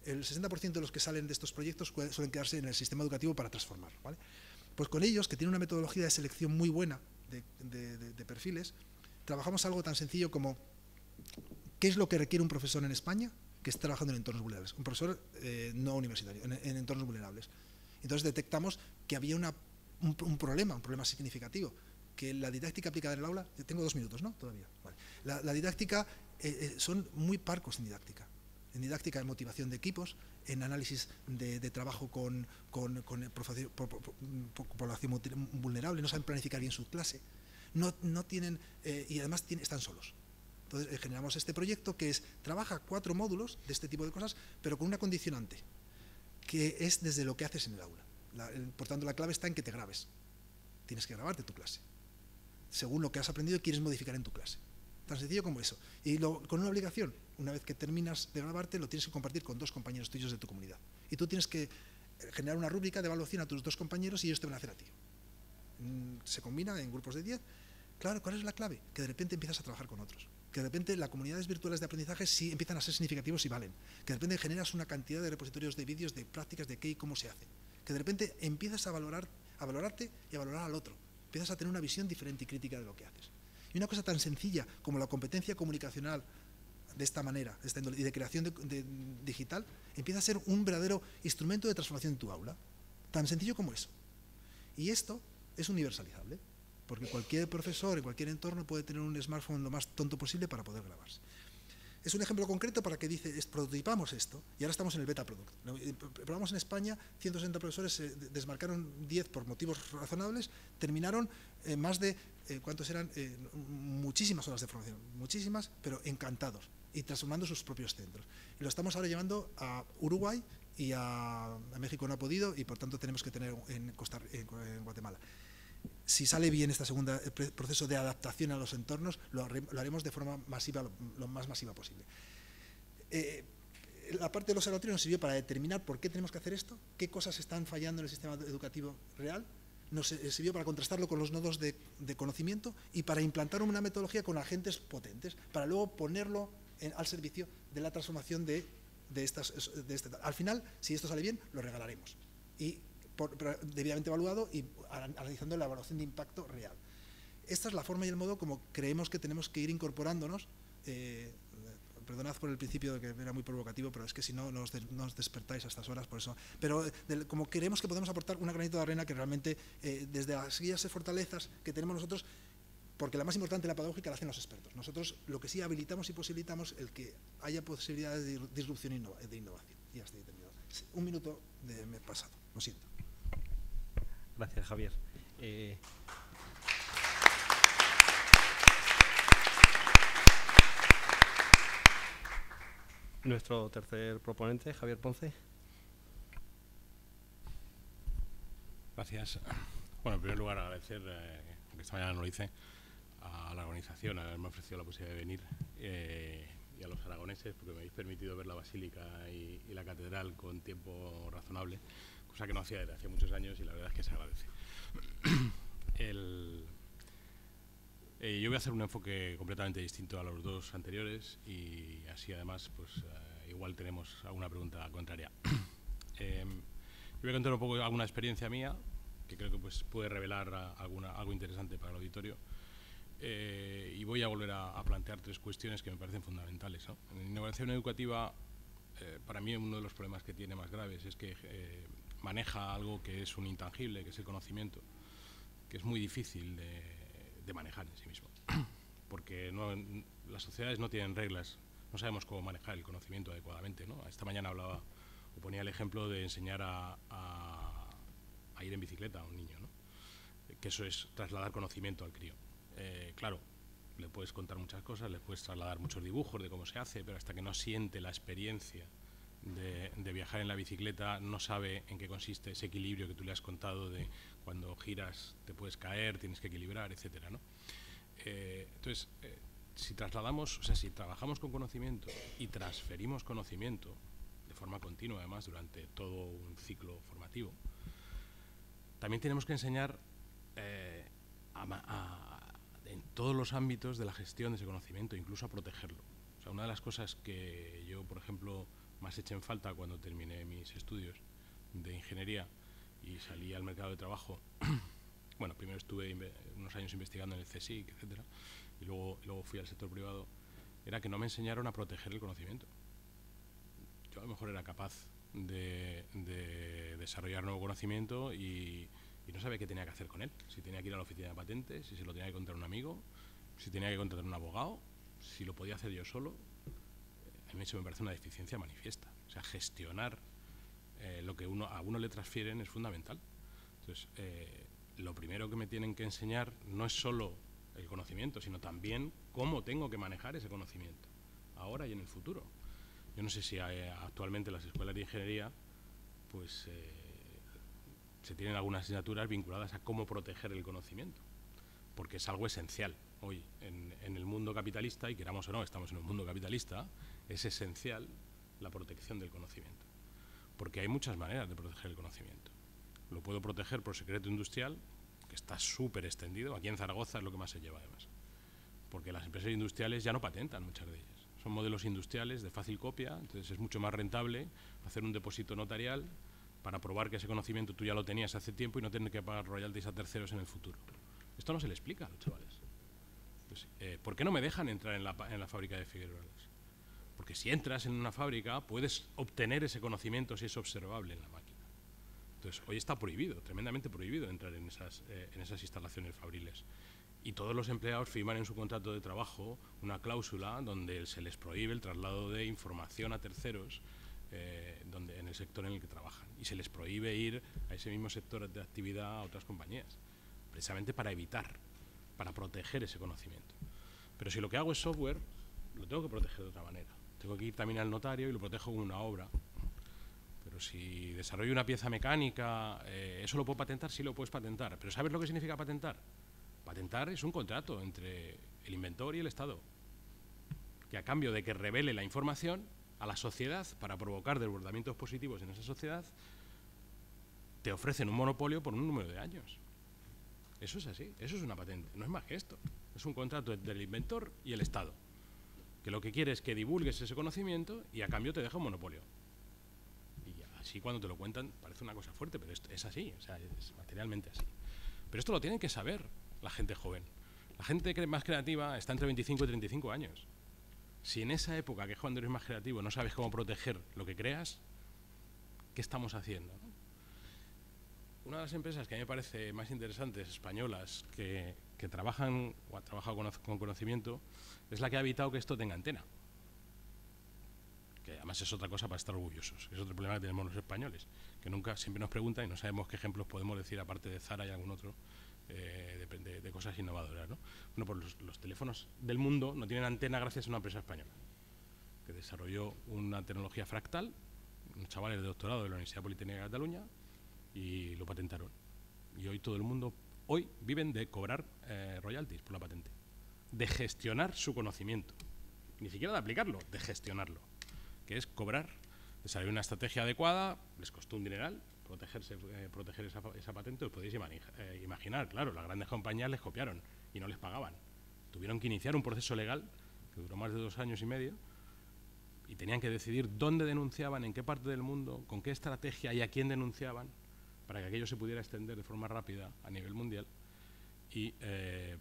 El 60% de los que salen de estos proyectos suelen quedarse en el sistema educativo para transformarlo, ¿vale? Pues con ellos, que tienen una metodología de selección muy buena de perfiles, trabajamos algo tan sencillo como ¿qué es lo que requiere un profesor en España que esté trabajando en entornos vulnerables? Un profesor no universitario, en entornos vulnerables. Entonces detectamos que había un problema significativo, que la didáctica aplicada en el aula, tengo 2 minutos, ¿no? Todavía. Vale. La didáctica, son muy parcos en didáctica de motivación de equipos, en análisis de trabajo con población vulnerable, no saben planificar bien su clase, no tienen, y además están solos. Entonces generamos este proyecto que trabaja 4 módulos de este tipo de cosas, pero con una condicionante, que es desde lo que haces en el aula. Por tanto, la clave está en que te grabes. Tienes que grabarte tu clase. Según lo que has aprendido, quieres modificar en tu clase. Tan sencillo como eso. Y con una obligación, una vez que terminas de grabarte, lo tienes que compartir con 2 compañeros tuyos de tu comunidad. Y tú tienes que generar una rúbrica de evaluación a tus 2 compañeros y ellos te van a hacer a ti. Se combina en grupos de 10. Claro, ¿cuál es la clave? Que de repente empiezas a trabajar con otros. Que de repente las comunidades virtuales de aprendizaje sí empiezan a ser significativos y valen. Que de repente generas una cantidad de repositorios de vídeos, de prácticas, de qué y cómo se hace. Que de repente empiezas a valorarte y a valorar al otro. Empiezas a tener una visión diferente y crítica de lo que haces. Y una cosa tan sencilla como la competencia comunicacional de esta manera y de creación digital empieza a ser un verdadero instrumento de transformación en tu aula. Tan sencillo como eso. Y esto es universalizable, porque cualquier profesor en cualquier entorno puede tener un smartphone lo más tonto posible para poder grabarse. Es un ejemplo concreto para que dice, prototipamos esto y ahora estamos en el beta product. Probamos en España, 160 profesores se desmarcaron 10 por motivos razonables, terminaron más de, ¿cuántos eran? Muchísimas horas de formación, muchísimas, pero encantados y transformando sus propios centros. Y lo estamos ahora llevando a Uruguay y a México no ha podido y por tanto tenemos que tener en Guatemala. Si sale bien este segundo proceso de adaptación a los entornos, lo haremos de forma masiva, lo más masiva posible. La parte de los observatorios nos sirvió para determinar por qué tenemos que hacer esto, qué cosas están fallando en el sistema educativo real, nos sirvió para contrastarlo con los nodos de conocimiento y para implantar una metodología con agentes potentes, para luego ponerlo al servicio de la transformación de Al final, si esto sale bien, lo regalaremos. Y debidamente evaluado y analizando la evaluación de impacto real. Esta es la forma y el modo como creemos que tenemos que ir incorporándonos. Perdonad por el principio que era muy provocativo, pero es que si no, no os despertáis a estas horas, por eso. Pero como creemos que podemos aportar una granito de arena que realmente, desde las guías y fortalezas que tenemos nosotros, porque la más importante, la pedagógica, la hacen los expertos. Nosotros lo que sí habilitamos y posibilitamos el que haya posibilidades de disrupción e de innovación. Y hasta ahí terminado. 1 minuto me he pasado, lo siento. Gracias, Javier. Nuestro tercer proponente, Javier Ponce. Gracias. Bueno, en primer lugar, agradecer, que esta mañana no lo hice, a la organización, haberme ofrecido la posibilidad de venir, y a los aragoneses, porque me habéis permitido ver la basílica y la catedral con tiempo razonable, cosa que no hacía desde hace muchos años y la verdad es que se agradece. Yo voy a hacer un enfoque completamente distinto a los 2 anteriores y así además pues igual tenemos alguna pregunta contraria. Yo voy a contar un poco alguna experiencia mía que creo que pues puede revelar algo interesante para el auditorio, y voy a volver a plantear 3 cuestiones que me parecen fundamentales, ¿no? En innovación educativa, para mí uno de los problemas que tiene más graves es que maneja algo que es un intangible, que es el conocimiento, que es muy difícil de manejar en sí mismo, porque las sociedades no tienen reglas, no sabemos cómo manejar el conocimiento adecuadamente, ¿no? Esta mañana hablaba o ponía el ejemplo de enseñar a ir en bicicleta a un niño, ¿no? Que eso es trasladar conocimiento al crío. Claro, le puedes contar muchas cosas, le puedes trasladar muchos dibujos de cómo se hace, pero hasta que no siente la experiencia de viajar en la bicicleta, no sabe en qué consiste ese equilibrio que tú le has contado de cuando giras te puedes caer, tienes que equilibrar, etcétera, ¿no? Entonces, si trabajamos con conocimiento y transferimos conocimiento de forma continua, además, durante todo un ciclo formativo, también tenemos que enseñar en todos los ámbitos de la gestión de ese conocimiento, incluso a protegerlo. O sea, una de las cosas que yo, por ejemplo, más eché en falta cuando terminé mis estudios de ingeniería y salí al mercado de trabajo, bueno, primero estuve unos años investigando en el CSIC, etcétera, y luego fui al sector privado, era que no me enseñaron a proteger el conocimiento. Yo a lo mejor era capaz de desarrollar nuevo conocimiento y no sabía qué tenía que hacer con él, si tenía que ir a la oficina de patentes, si se lo tenía que contar a un amigo, si tenía que contratar a un abogado, si lo podía hacer yo solo. A mí eso me parece una deficiencia manifiesta. O sea, gestionar lo que a uno le transfieren es fundamental. Entonces, lo primero que me tienen que enseñar no es solo el conocimiento, sino también cómo tengo que manejar ese conocimiento, ahora y en el futuro. Yo no sé si actualmente las escuelas de ingeniería, pues se tienen algunas asignaturas vinculadas a cómo proteger el conocimiento, porque es algo esencial hoy en el mundo capitalista, y queramos o no, estamos en un mundo capitalista, es esencial la protección del conocimiento, porque hay muchas maneras de proteger el conocimiento. Lo puedo proteger por secreto industrial, que está súper extendido, aquí en Zaragoza es lo que más se lleva además, porque las empresas industriales ya no patentan muchas de ellas, son modelos industriales de fácil copia, entonces es mucho más rentable hacer un depósito notarial para probar que ese conocimiento tú ya lo tenías hace tiempo y no tener que pagar royalties a terceros en el futuro. Esto no se le explica a los chavales. Pues, ¿por qué no me dejan entrar en la fábrica de Figueroas? Porque si entras en una fábrica puedes obtener ese conocimiento si es observable en la máquina. Entonces, hoy está prohibido, tremendamente prohibido entrar en esas instalaciones fabriles. Y todos los empleados firman en su contrato de trabajo una cláusula donde se les prohíbe el traslado de información a terceros en el sector en el que trabajan. Y se les prohíbe ir a ese mismo sector de actividad a otras compañías, precisamente para evitar, para proteger ese conocimiento. Pero si lo que hago es software, lo tengo que proteger de otra manera. Tengo que ir también al notario y lo protejo con una obra. Pero si desarrollo una pieza mecánica, ¿eso lo puedo patentar? Sí, lo puedes patentar. Pero ¿sabes lo que significa patentar? Patentar es un contrato entre el inventor y el Estado, que a cambio de que revele la información a la sociedad para provocar desbordamientos positivos en esa sociedad, te ofrecen un monopolio por un número de años. Eso es así, eso es una patente, no es más que esto. Es un contrato entre el inventor y el Estado, que lo que quiere es que divulgues ese conocimiento y a cambio te deja un monopolio. Y así cuando te lo cuentan parece una cosa fuerte, pero es así, o sea, es materialmente así. Pero esto lo tienen que saber la gente joven. La gente más creativa está entre 25 y 35 años. Si en esa época, que es cuando eres más creativo, no sabes cómo proteger lo que creas, ¿qué estamos haciendo? Una de las empresas que a mí me parece más interesantes, españolas, que trabajan o ha trabajado con conocimiento, es la que ha evitado que esto tenga antena. Que además es otra cosa para estar orgullosos. Es otro problema que tenemos los españoles, que nunca, siempre nos preguntan y no sabemos qué ejemplos podemos decir, aparte de Zara y algún otro, de cosas innovadoras, ¿no? Bueno, pues los teléfonos del mundo no tienen antena gracias a una empresa española, que desarrolló una tecnología fractal, unos chavales de doctorado de la Universidad Politécnica de Cataluña, y lo patentaron. Y hoy todo el mundo, hoy viven de cobrar royalties por la patente, de gestionar su conocimiento, ni siquiera de aplicarlo, de gestionarlo, que es cobrar, desarrollar una estrategia adecuada, les costó un dineral proteger esa patente. Os podéis imaginar, claro, las grandes compañías les copiaron y no les pagaban. Tuvieron que iniciar un proceso legal que duró más de 2 años y medio y tenían que decidir dónde denunciaban, en qué parte del mundo, con qué estrategia y a quién denunciaban, para que aquello se pudiera extender de forma rápida a nivel mundial y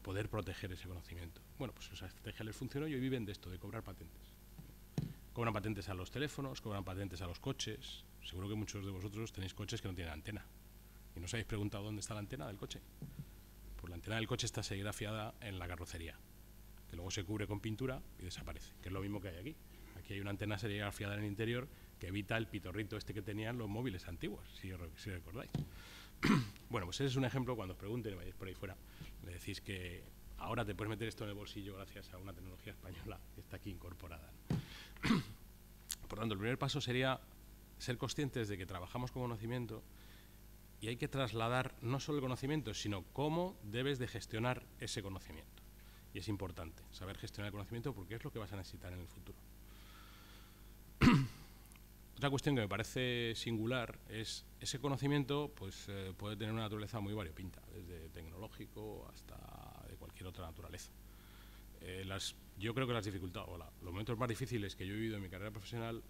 poder proteger ese conocimiento. Bueno, pues esa estrategia les funcionó y hoy viven de esto, de cobrar patentes. Cobran patentes a los teléfonos, cobran patentes a los coches. Seguro que muchos de vosotros tenéis coches que no tienen antena. ¿Y no os habéis preguntado dónde está la antena del coche? Pues la antena del coche está serigrafiada en la carrocería, que luego se cubre con pintura y desaparece, que es lo mismo que hay aquí. Aquí hay una antena serigrafiada en el interior que evita el pitorrito este que tenían los móviles antiguos, si recordáis. Bueno, pues ese es un ejemplo. Cuando os pregunten y vayáis por ahí fuera, le decís que ahora te puedes meter esto en el bolsillo gracias a una tecnología española que está aquí incorporada. Por tanto, el primer paso sería ser conscientes de que trabajamos con conocimiento y hay que trasladar no solo el conocimiento, sino cómo debes de gestionar ese conocimiento. Y es importante saber gestionar el conocimiento porque es lo que vas a necesitar en el futuro. Otra cuestión que me parece singular es ese conocimiento, pues puede tener una naturaleza muy variopinta, desde tecnológico hasta de cualquier otra naturaleza. Yo creo que las dificultades o los momentos más difíciles que yo he vivido en mi carrera profesional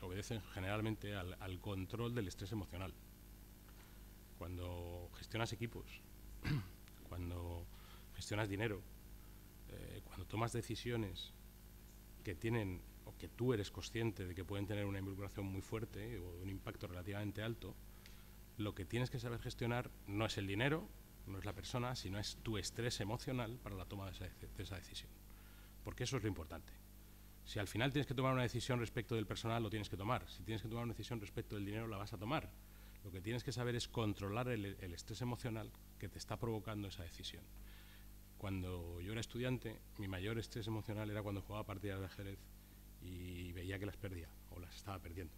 obedecen generalmente al control del estrés emocional. Cuando gestionas equipos, cuando gestionas dinero, cuando tomas decisiones que tienen o que tú eres consciente de que pueden tener una involucración muy fuerte o un impacto relativamente alto, lo que tienes que saber gestionar no es el dinero, no es la persona, sino es tu estrés emocional para la toma de esa decisión. Porque eso es lo importante. Si al final tienes que tomar una decisión respecto del personal, lo tienes que tomar. Si tienes que tomar una decisión respecto del dinero, la vas a tomar. Lo que tienes que saber es controlar el estrés emocional que te está provocando esa decisión. cuando yo era estudiante, mi mayor estrés emocional era cuando jugaba partidas de ajedrez y veía que las perdía o las estaba perdiendo.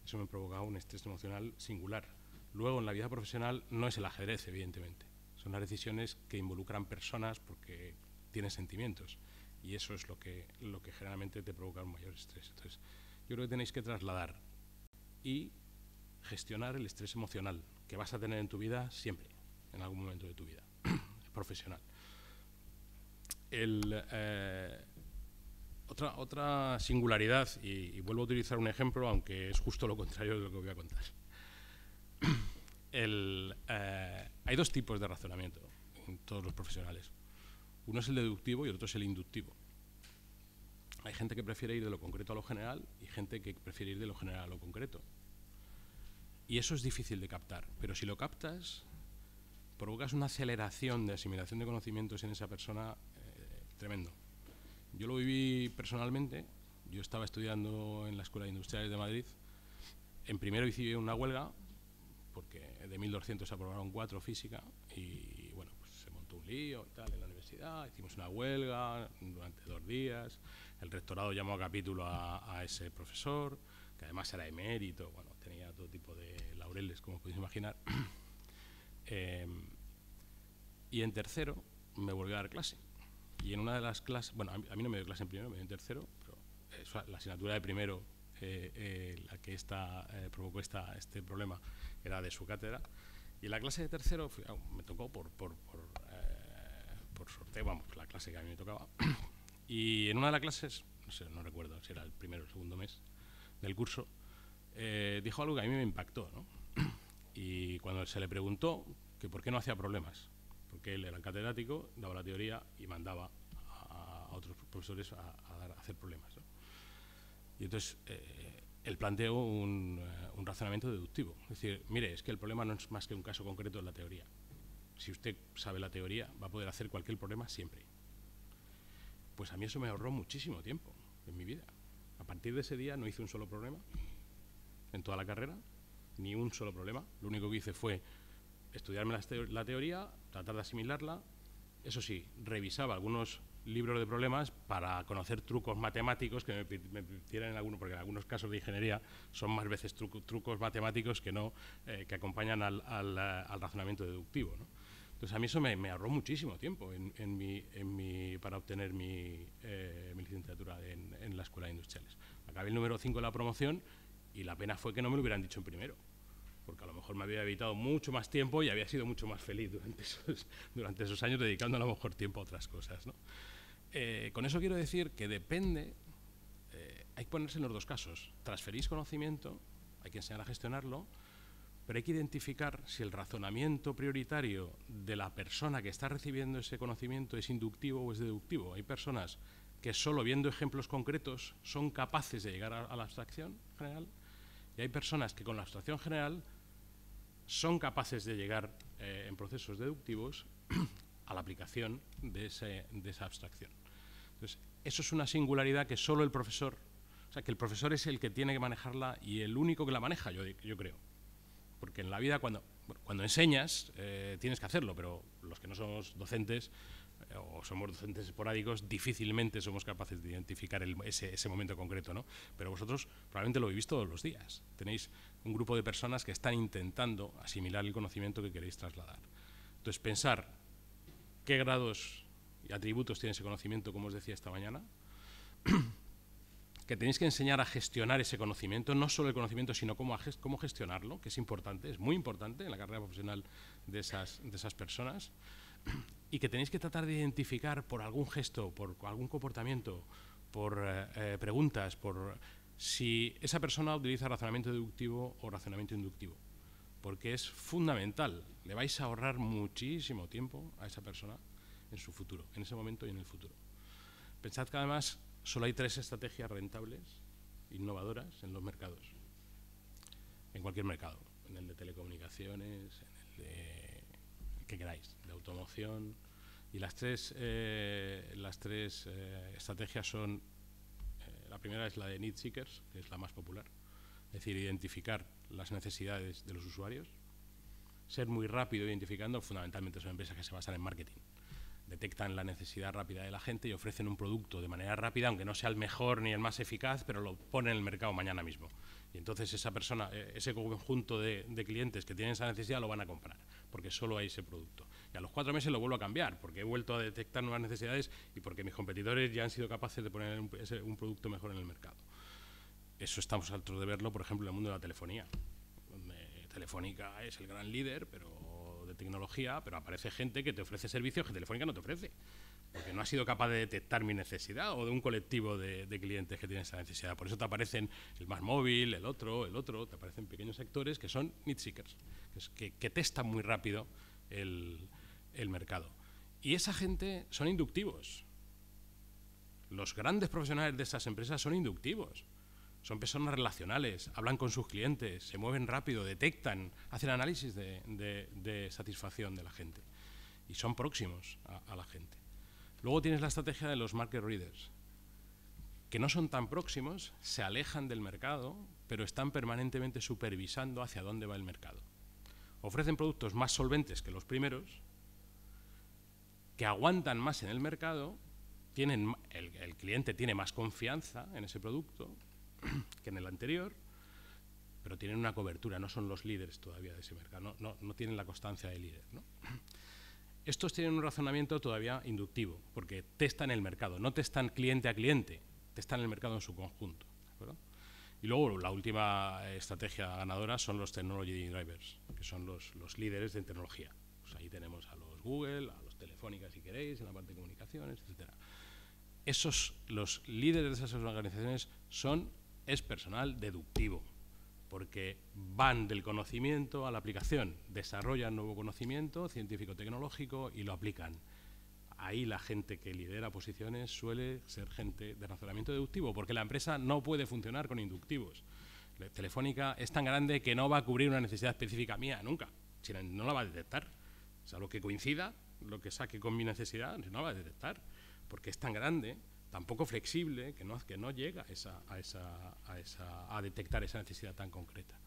Eso me provocaba un estrés emocional singular. Luego, en la vida profesional, no es el ajedrez, evidentemente. Son las decisiones que involucran personas porque tienen sentimientos. Y eso es lo que generalmente te provoca un mayor estrés. Entonces, yo creo que tenéis que trasladar y gestionar el estrés emocional que vas a tener en tu vida siempre, en algún momento de tu vida profesional. Otra singularidad, y vuelvo a utilizar un ejemplo, aunque es justo lo contrario de lo que voy a contar. Hay dos tipos de razonamiento en todos los profesionales. Uno es el deductivo y el otro es el inductivo. Hay gente que prefiere ir de lo concreto a lo general y gente que prefiere ir de lo general a lo concreto. Y eso es difícil de captar, pero si lo captas, provocas una aceleración de asimilación de conocimientos en esa persona tremendo. Yo lo viví personalmente. Yo estaba estudiando en la Escuela de Industriales de Madrid. En primero hice una huelga, porque de 1200 se aprobaron 4 física, y bueno, pues se montó un lío y tal en la universidad. Hicimos una huelga durante 2 días. El rectorado llamó a capítulo a ese profesor, que además era emérito, bueno, tenía todo tipo de laureles, como podéis imaginar. Y en tercero me volvió a dar clase. Y en una de las clases, bueno, a mí no me dio clase en primero, me dio en tercero, pero la asignatura de primero, la que provocó este problema, era de su cátedra. Y en la clase de tercero me tocó por sorteo, vamos, la clase que a mí me tocaba. Y en una de las clases, no recuerdo si era el primero o el segundo mes del curso, dijo algo que a mí me impactó, ¿no? Y cuando se le preguntó que por qué no hacía problemas, porque él era el catedrático, daba la teoría y mandaba a otros profesores a hacer problemas, ¿no? Y entonces él planteó un razonamiento deductivo. Es decir, mire, es que el problema no es más que un caso concreto en la teoría. Si usted sabe la teoría, va a poder hacer cualquier problema siempre. Pues a mí eso me ahorró muchísimo tiempo en mi vida. A partir de ese día no hice un solo problema en toda la carrera, ni un solo problema. Lo único que hice fue estudiarme la teoría, tratar de asimilarla. Eso sí, revisaba algunos libros de problemas para conocer trucos matemáticos que me permitieran en algunos, porque en algunos casos de ingeniería son más veces trucos matemáticos que no que acompañan al razonamiento deductivo, ¿no? Entonces a mí eso me ahorró muchísimo tiempo para obtener mi licenciatura en la Escuela de Industriales. Acabé el número 5 de la promoción y la pena fue que no me lo hubieran dicho en primero, porque a lo mejor me había evitado mucho más tiempo y había sido mucho más feliz durante esos años, dedicando a lo mejor tiempo a otras cosas, ¿no? Con eso quiero decir que depende, hay que ponerse en los dos casos. Transferís conocimiento, hay que enseñar a gestionarlo, pero hay que identificar si el razonamiento prioritario de la persona que está recibiendo ese conocimiento es inductivo o es deductivo. Hay personas que solo viendo ejemplos concretos son capaces de llegar a la abstracción general, y hay personas que con la abstracción general son capaces de llegar en procesos deductivos a la aplicación de esa abstracción. Entonces, eso es una singularidad que solo el profesor, o sea, que el profesor es el que tiene que manejarla y el único que la maneja, yo creo. Porque en la vida cuando enseñas tienes que hacerlo, pero los que no somos docentes o somos docentes esporádicos, difícilmente somos capaces de identificar ese momento concreto, ¿no? Pero vosotros probablemente lo vivís todos los días. Tenéis un grupo de personas que están intentando asimilar el conocimiento que queréis trasladar. Entonces, pensar qué grados y atributos tiene ese conocimiento, como os decía esta mañana, que tenéis que enseñar a gestionar ese conocimiento, no solo el conocimiento, sino cómo gestionarlo, que es importante, es muy importante en la carrera profesional de esas personas, y que tenéis que tratar de identificar por algún gesto, por algún comportamiento, por preguntas, por si esa persona utiliza razonamiento deductivo o razonamiento inductivo, porque es fundamental. Le vais a ahorrar muchísimo tiempo a esa persona en su futuro, en ese momento y en el futuro. Pensad que además solo hay 3 estrategias rentables, innovadoras en los mercados, en cualquier mercado, en el de telecomunicaciones, en el de que queráis, de automoción, y las tres estrategias son, la primera es la de Need Seekers, que es la más popular, es decir, identificar las necesidades de los usuarios, ser muy rápido identificando, fundamentalmente son empresas que se basan en marketing, detectan la necesidad rápida de la gente y ofrecen un producto de manera rápida, aunque no sea el mejor ni el más eficaz, pero lo ponen en el mercado mañana mismo. Y entonces esa persona, ese conjunto de clientes que tienen esa necesidad lo van a comprar, porque solo hay ese producto. Y a los 4 meses lo vuelvo a cambiar, porque he vuelto a detectar nuevas necesidades y porque mis competidores ya han sido capaces de poner un producto mejor en el mercado. Eso estamos hartos de verlo, por ejemplo, en el mundo de la telefonía, donde Telefónica es el gran líder de tecnología, pero aparece gente que te ofrece servicios que Telefónica no te ofrece, porque no ha sido capaz de detectar mi necesidad o de un colectivo de clientes que tienen esa necesidad. Por eso te aparecen el más móvil, el otro, te aparecen pequeños sectores que son need seekers, que testan muy rápido el mercado. Y esa gente son inductivos. Los grandes profesionales de esas empresas son inductivos. Son personas relacionales, hablan con sus clientes, se mueven rápido, detectan, hacen análisis de satisfacción de la gente. Y son próximos a la gente. Luego tienes la estrategia de los market readers, que no son tan próximos, se alejan del mercado, pero están permanentemente supervisando hacia dónde va el mercado. Ofrecen productos más solventes que los primeros, que aguantan más en el mercado, el cliente tiene más confianza en ese producto que en el anterior, pero tienen una cobertura, no son los líderes todavía de ese mercado, no tienen la constancia de líder, ¿no? Estos tienen un razonamiento todavía inductivo, porque testan el mercado, no testan cliente a cliente, testan el mercado en su conjunto, ¿de acuerdo? Y luego la última estrategia ganadora son los technology drivers, que son los líderes de tecnología. Pues ahí tenemos a los Google, a los Telefónica si queréis, en la parte de comunicaciones, etcétera. Los líderes de esas organizaciones es personal deductivo, porque van del conocimiento a la aplicación, desarrollan nuevo conocimiento científico-tecnológico y lo aplican. Ahí la gente que lidera posiciones suele ser gente de razonamiento deductivo, porque la empresa no puede funcionar con inductivos. La Telefónica es tan grande que no va a cubrir una necesidad específica mía nunca, no la va a detectar. O sea, lo que coincida, lo que saque con mi necesidad, no la va a detectar, porque es tan grande, tan poco flexible, que no llega a detectar esa necesidad tan concreta.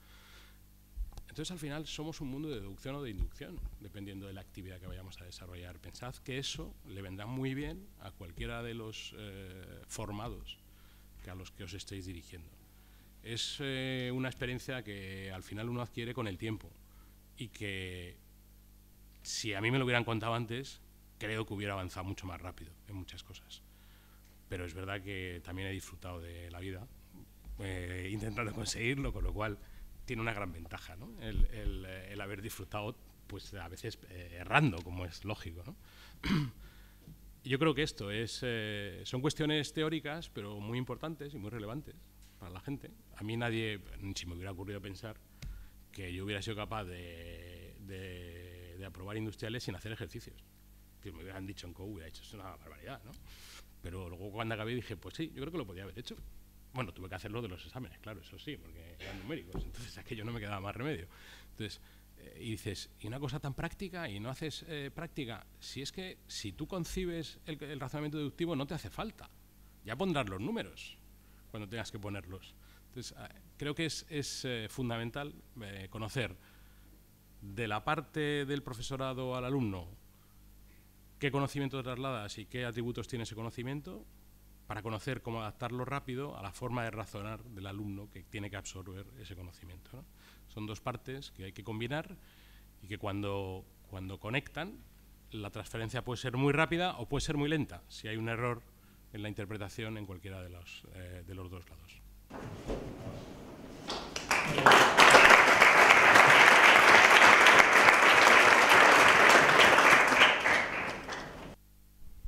Entonces, al final, somos un mundo de deducción o de inducción, dependiendo de la actividad que vayamos a desarrollar. Pensad que eso le vendrá muy bien a cualquiera de los formados a los que os estéis dirigiendo. Es una experiencia que al final uno adquiere con el tiempo y que, si a mí me lo hubieran contado antes, creo que hubiera avanzado mucho más rápido en muchas cosas. Pero es verdad que también he disfrutado de la vida intentando conseguirlo, con lo cual tiene una gran ventaja, ¿no? el haber disfrutado, pues a veces errando, como es lógico, ¿no? Yo creo que esto son cuestiones teóricas, pero muy importantes y muy relevantes para la gente. A mí nadie, si me hubiera ocurrido pensar que yo hubiera sido capaz de aprobar industriales sin hacer ejercicios. Que me hubieran dicho en COU, hubiera hecho, es una barbaridad, ¿no? Pero luego cuando acabé dije, pues sí, yo creo que lo podía haber hecho. Bueno, tuve que hacerlo de los exámenes, claro, eso sí, porque eran numéricos, entonces aquello no me quedaba más remedio. Entonces, y dices, ¿y una cosa tan práctica y no haces práctica? Si tú concibes el razonamiento deductivo, no te hace falta. Ya pondrás los números cuando tengas que ponerlos. Entonces, creo que es fundamental conocer de la parte del profesorado al alumno qué conocimiento trasladas y qué atributos tiene ese conocimiento, para conocer cómo adaptarlo rápido a la forma de razonar del alumno que tiene que absorber ese conocimiento, ¿no? Son dos partes que hay que combinar y que cuando conectan, la transferencia puede ser muy rápida o puede ser muy lenta, si hay un error en la interpretación en cualquiera de los dos lados.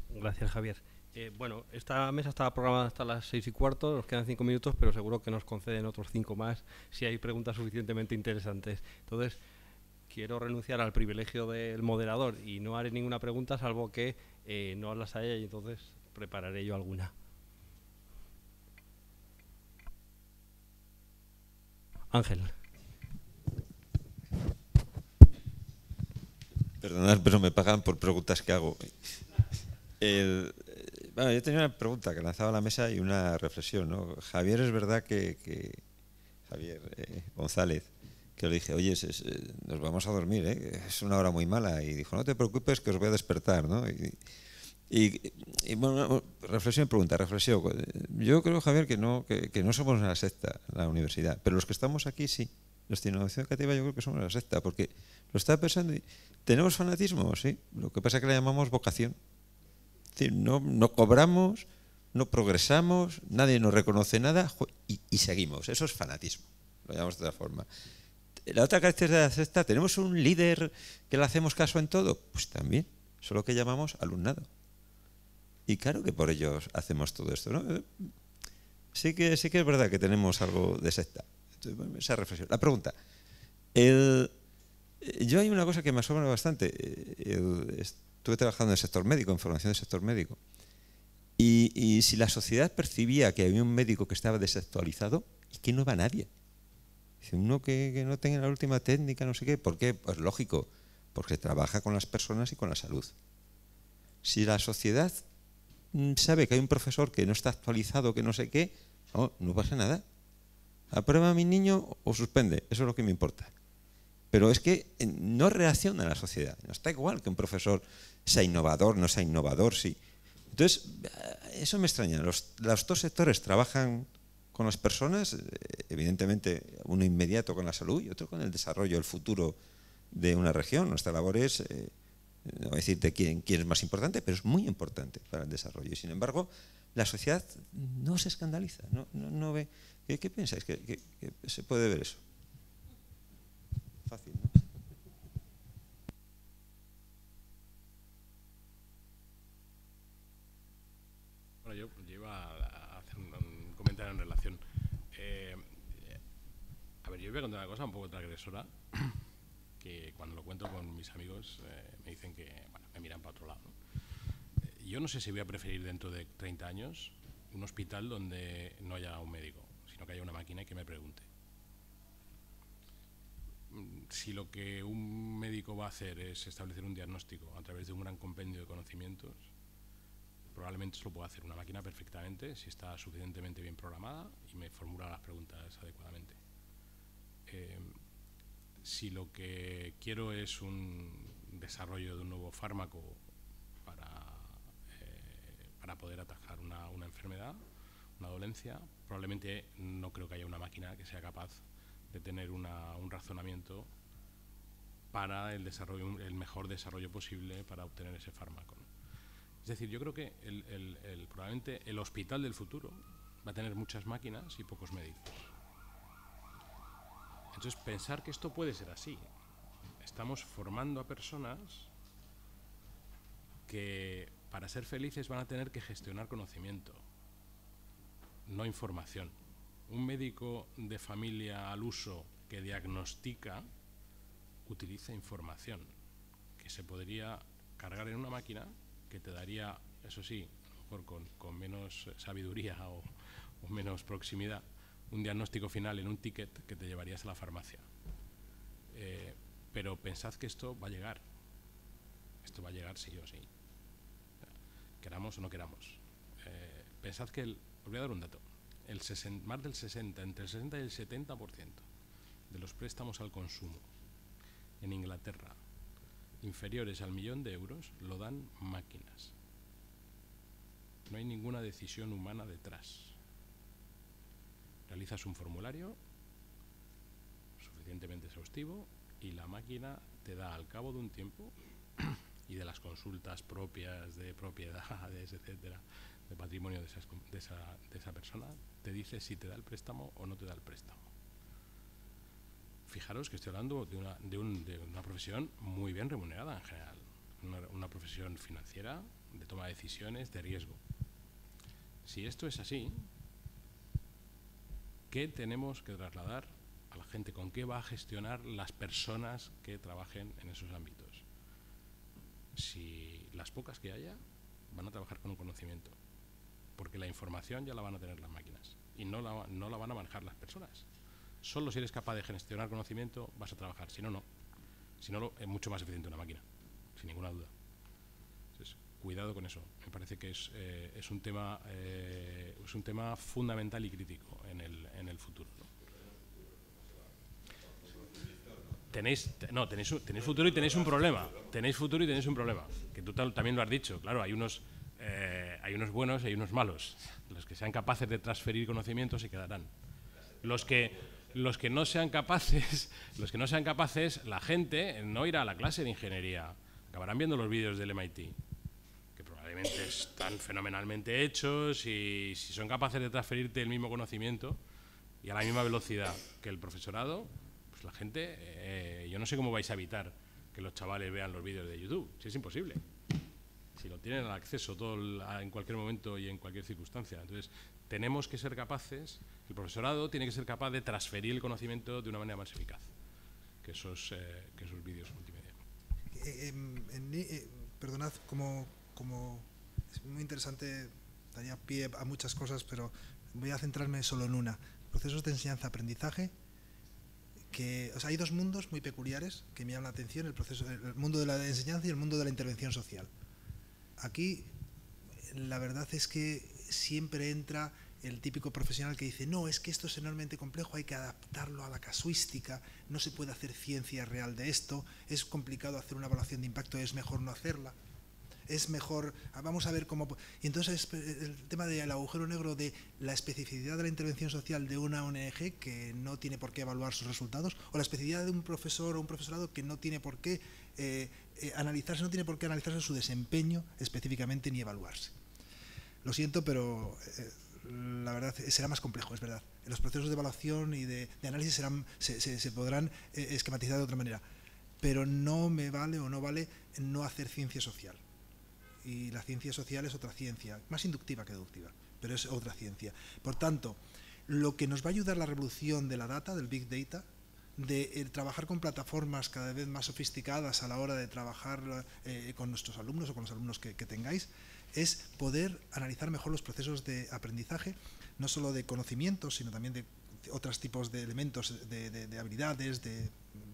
Gracias, Javier. Bueno, esta mesa estaba programada hasta las 6:15, nos quedan 5 minutos, pero seguro que nos conceden otros 5 más si hay preguntas suficientemente interesantes. Entonces, quiero renunciar al privilegio del moderador y no haré ninguna pregunta, salvo que no las haya, y entonces prepararé yo alguna. Ángel. Perdonad, pero me pagan por preguntas que hago. Bueno, yo tenía una pregunta que lanzaba a la mesa y una reflexión, ¿no? Javier, es verdad Javier González, que le dije, oye, nos vamos a dormir, es una hora muy mala. Y dijo, no te preocupes que os voy a despertar, ¿no? Y bueno, reflexión y pregunta, reflexión. Yo creo, Javier, que no somos una secta, la universidad, pero los que estamos aquí sí. Los de innovación educativa yo creo que somos una secta, porque lo estaba pensando y ¿tenemos fanatismo? Sí. Lo que pasa es que le llamamos vocación. Es decir, no cobramos, no progresamos, nadie nos reconoce nada y seguimos. Eso es fanatismo, lo llamamos de otra forma. La otra característica de la secta, ¿tenemos un líder que le hacemos caso en todo? Pues también, solo que llamamos alumnado. Y claro que por ellos hacemos todo esto, ¿no? Sí que es verdad que tenemos algo de secta. Entonces, esa reflexión. La pregunta. Yo hay una cosa que me asombra bastante. Estuve trabajando en el sector médico, en formación del sector médico. Y si la sociedad percibía que había un médico que estaba desactualizado, es que no va nadie. Dice, uno que no tenga la última técnica, no sé qué. ¿Por qué? Pues lógico, porque trabaja con las personas y con la salud. Si la sociedad sabe que hay un profesor que no está actualizado, que no sé qué, no pasa nada. Aprueba a mi niño o suspende, eso es lo que me importa. Pero es que no reacciona la sociedad. No está igual que un profesor sea innovador, no sea innovador, sí. Entonces, eso me extraña. Los dos sectores trabajan con las personas, evidentemente uno inmediato con la salud y otro con el desarrollo, el futuro de una región. Nuestra labor es, no voy a decirte quién es más importante, pero es muy importante para el desarrollo. Y sin embargo, la sociedad no se escandaliza, no ve. ¿Qué pensáis? ¿Que se puede ver eso? Fácil, ¿no? Bueno, yo iba a hacer un comentario en relación. A ver, yo voy a contar una cosa un poco transgresora, que cuando lo cuento con mis amigos me dicen que, bueno, me miran para otro lado, ¿no? Yo no sé si voy a preferir dentro de 30 años un hospital donde no haya un médico, sino que haya una máquina que me pregunte. Si lo que un médico va a hacer es establecer un diagnóstico a través de un gran compendio de conocimientos, probablemente se lo pueda hacer una máquina perfectamente si está suficientemente bien programada y me formula las preguntas adecuadamente. Si lo que quiero es un desarrollo de un nuevo fármaco para poder atajar una enfermedad, una dolencia, probablemente no creo que haya una máquina que sea capaz de tener un razonamiento para el mejor desarrollo posible para obtener ese fármaco, ¿no? Es decir, yo creo que probablemente el hospital del futuro va a tener muchas máquinas y pocos médicos. Entonces, pensar que esto puede ser así. Estamos formando a personas que para ser felices van a tener que gestionar conocimiento, no información. Un médico de familia al uso que diagnostica utiliza información que se podría cargar en una máquina que te daría, eso sí, a lo mejor con menos sabiduría o menos proximidad, un diagnóstico final en un ticket que te llevarías a la farmacia. Pero pensad que esto va a llegar. Esto va a llegar sí o sí. Queramos o no queramos. Pensad que, os voy a dar un dato, más del 60, entre el 60 y el 70% de los préstamos al consumo en Inglaterra inferiores al 1.000.000 de euros lo dan máquinas. No hay ninguna decisión humana detrás. Realizas un formulario suficientemente exhaustivo y la máquina te da al cabo de un tiempo y de las consultas propias de propiedades, etcétera, de patrimonio de esa persona, te dice si te da el préstamo o no te da el préstamo. Fijaros que estoy hablando de una profesión muy bien remunerada en general, una profesión financiera, de toma de decisiones, de riesgo. Si esto es así, ¿qué tenemos que trasladar a la gente? ¿Con qué va a gestionar las personas que trabajen en esos ámbitos? Si las pocas que haya van a trabajar con un conocimiento, porque la información ya la van a tener las máquinas y no la van a manejar las personas. Solo si eres capaz de gestionar conocimiento vas a trabajar, si no, no. Si no, es mucho más eficiente una máquina, sin ninguna duda. Entonces, cuidado con eso. Me parece que es un tema fundamental y crítico en el futuro, ¿no? tenéis futuro y tenéis un problema. Tenéis futuro y tenéis un problema. Que tú también lo has dicho. Claro, hay unos buenos y hay unos malos. Los que sean capaces de transferir conocimientos se quedarán. Los que no sean capaces, la gente no irá a la clase de ingeniería. Acabarán viendo los vídeos del MIT, que probablemente están fenomenalmente hechos, y si son capaces de transferirte el mismo conocimiento y a la misma velocidad que el profesorado, pues la gente, yo no sé cómo vais a evitar que los chavales vean los vídeos de YouTube, si es imposible. Si lo tienen al acceso en cualquier momento y en cualquier circunstancia. Entonces, tenemos que ser capaces, el profesorado tiene que ser capaz de transferir el conocimiento de una manera más eficaz que esos vídeos multimedia. Perdonad, como es muy interesante, daría pie a muchas cosas, pero voy a centrarme solo en una. Procesos de enseñanza-aprendizaje, hay dos mundos muy peculiares que me llaman la atención, el mundo de la enseñanza y el mundo de la intervención social. Aquí la verdad es que siempre entra el típico profesional que dice, no, es que esto es enormemente complejo, hay que adaptarlo a la casuística, no se puede hacer ciencia real de esto, es complicado hacer una evaluación de impacto, es mejor no hacerla, es mejor, vamos a ver cómo... Y entonces el tema del agujero negro de la especificidad de la intervención social de una ONG que no tiene por qué evaluar sus resultados, o la especificidad de un profesor o un profesorado que no tiene por qué analizarse su desempeño específicamente ni evaluarse. Lo siento, pero la verdad será más complejo, es verdad. Los procesos de evaluación y de análisis se podrán esquematizar de otra manera, pero no me vale o no vale no hacer ciencia social. Y la ciencia social es otra ciencia, más inductiva que deductiva, pero es otra ciencia. Por tanto, lo que nos va a ayudar la revolución de la data, del Big Data, de trabajar con plataformas cada vez más sofisticadas a la hora de trabajar con nuestros alumnos o con los alumnos que tengáis, es poder analizar mejor los procesos de aprendizaje, no solo de conocimientos, sino también de otros tipos de elementos, de habilidades,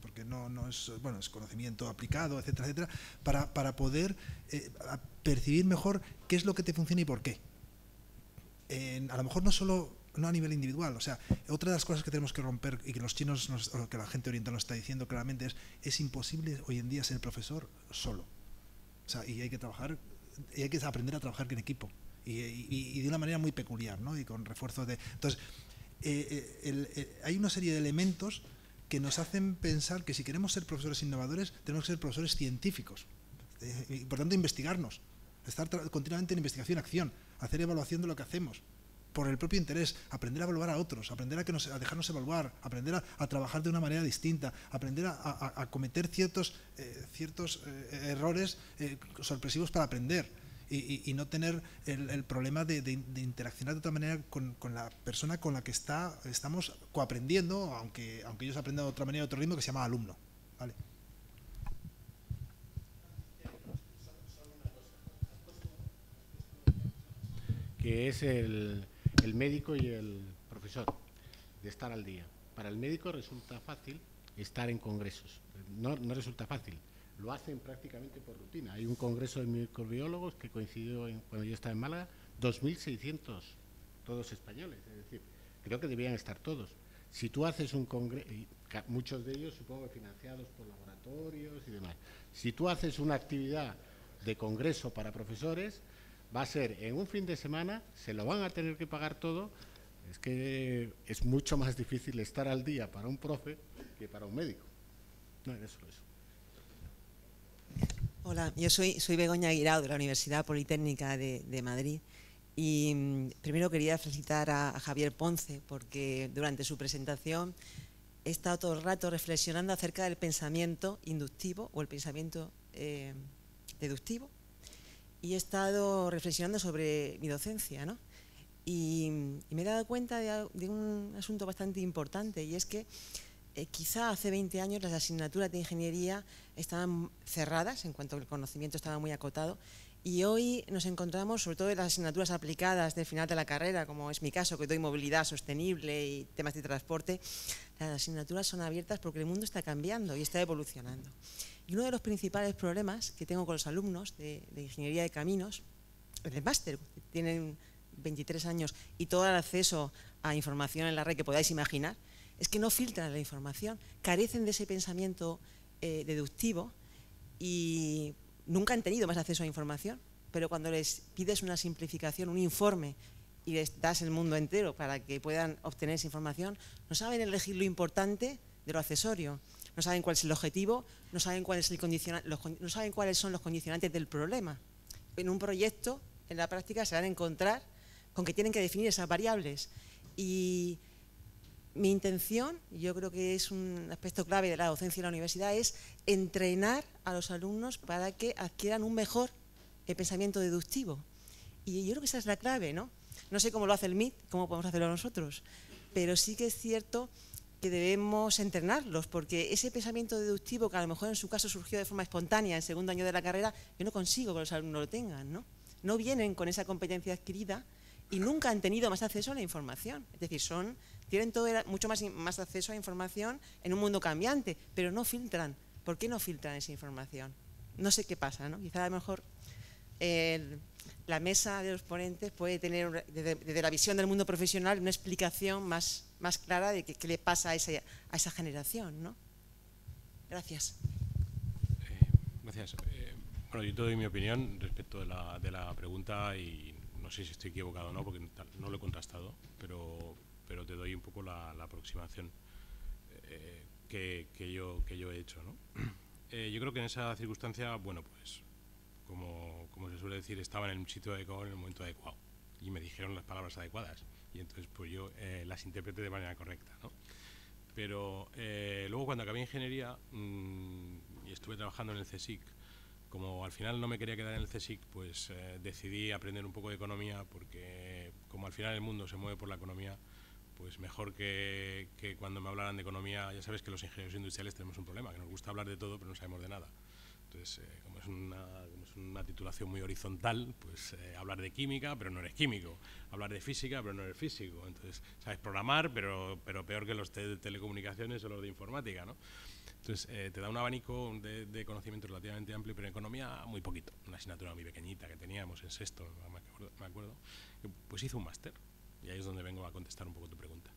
porque no es, bueno, es conocimiento aplicado, etcétera, etcétera, para poder percibir mejor qué es lo que te funciona y por qué. A lo mejor no a nivel individual, o sea, otra de las cosas que tenemos que romper y que los chinos, o que la gente oriental nos está diciendo claramente es imposible hoy en día ser profesor solo. O sea, y hay que trabajar, y hay que aprender a trabajar en equipo y de una manera muy peculiar, ¿no? Y con refuerzo de... Entonces, hay una serie de elementos que nos hacen pensar que si queremos ser profesores innovadores, tenemos que ser profesores científicos. Y por tanto, investigarnos, estar continuamente en investigación-acción, hacer evaluación de lo que hacemos, por el propio interés, aprender a evaluar a otros, aprender a dejarnos evaluar, aprender a trabajar de una manera distinta, aprender a cometer ciertos errores sorpresivos para aprender y no tener el problema de interaccionar de otra manera con la persona con la que estamos coaprendiendo, aunque ellos aprendan de otra manera, de otro ritmo, que se llama alumno. ¿Vale? Que es el médico y el profesor, de estar al día. Para el médico resulta fácil estar en congresos, no resulta fácil, lo hacen prácticamente por rutina. Hay un congreso de microbiólogos que coincidió cuando yo estaba en Málaga, 2.600, todos españoles, es decir, creo que debían estar todos. Si tú haces un congreso, muchos de ellos supongo financiados por laboratorios y demás, si tú haces una actividad de congreso para profesores, va a ser en un fin de semana, se lo van a tener que pagar todo. Es que es mucho más difícil estar al día para un profe que para un médico. No, eso. Hola, yo soy Begoña Guirao, de la Universidad Politécnica de Madrid, y primero quería felicitar a Javier Ponce, porque durante su presentación he estado todo el rato reflexionando acerca del pensamiento inductivo o el pensamiento deductivo, y he estado reflexionando sobre mi docencia, ¿no? Y me he dado cuenta de un asunto bastante importante, y es que quizá hace 20 años las asignaturas de ingeniería estaban cerradas en cuanto al conocimiento estaba muy acotado, y hoy nos encontramos, sobre todo en las asignaturas aplicadas del final de la carrera, como es mi caso, que doy movilidad sostenible y temas de transporte, las asignaturas son abiertas porque el mundo está cambiando y está evolucionando. Y uno de los principales problemas que tengo con los alumnos de ingeniería de caminos, en el máster, que tienen 23 años y todo el acceso a información en la red que podáis imaginar, es que no filtran la información, carecen de ese pensamiento deductivo y nunca han tenido más acceso a información, pero cuando les pides una simplificación, un informe, y les das el mundo entero para que puedan obtener esa información, no saben elegir lo importante de lo accesorio, no saben cuál es el objetivo, no saben cuál es no saben cuáles son los condicionantes del problema. En un proyecto, en la práctica, se van a encontrar con que tienen que definir esas variables. Y mi intención, yo creo que es un aspecto clave de la docencia en la universidad, es entrenar a los alumnos para que adquieran un mejor pensamiento deductivo. Y yo creo que esa es la clave, ¿no? No sé cómo lo hace el MIT, cómo podemos hacerlo nosotros, pero sí que es cierto que debemos entrenarlos, porque ese pensamiento deductivo, que a lo mejor en su caso surgió de forma espontánea en segundo año de la carrera, yo no consigo que los alumnos lo tengan, ¿no? No vienen con esa competencia adquirida y nunca han tenido más acceso a la información. Es decir, tienen mucho más acceso a información en un mundo cambiante, pero no filtran. ¿Por qué no filtran esa información? No sé qué pasa, ¿no? Quizá a lo mejor la mesa de los ponentes puede tener, desde la visión del mundo profesional, una explicación más clara de qué le pasa a esa generación, ¿no? Gracias. Gracias. Bueno, yo te doy mi opinión respecto de la pregunta y no sé si estoy equivocado o no, porque no lo he contrastado, pero te doy un poco la aproximación que yo he hecho, ¿no? Yo creo que en esa circunstancia, bueno, pues como se suele decir, estaba en el sitio adecuado en el momento adecuado y me dijeron las palabras adecuadas y entonces pues yo las interpreté de manera correcta, ¿no? Pero luego cuando acabé ingeniería y estuve trabajando en el CSIC, como al final no me quería quedar en el CSIC, pues decidí aprender un poco de economía, porque como al final el mundo se mueve por la economía, pues mejor que cuando me hablaran de economía. Ya sabes que los ingenieros industriales tenemos un problema, que nos gusta hablar de todo pero no sabemos de nada. Entonces, como es una titulación muy horizontal, pues hablar de química, pero no eres químico, hablar de física, pero no eres físico. Entonces, sabes programar, pero peor que los de telecomunicaciones o los de informática, ¿no? Entonces, te da un abanico de conocimiento relativamente amplio, pero en economía muy poquito. Una asignatura muy pequeñita que teníamos en sexto, me acuerdo. Pues hice un máster, y ahí es donde vengo a contestar un poco tu pregunta.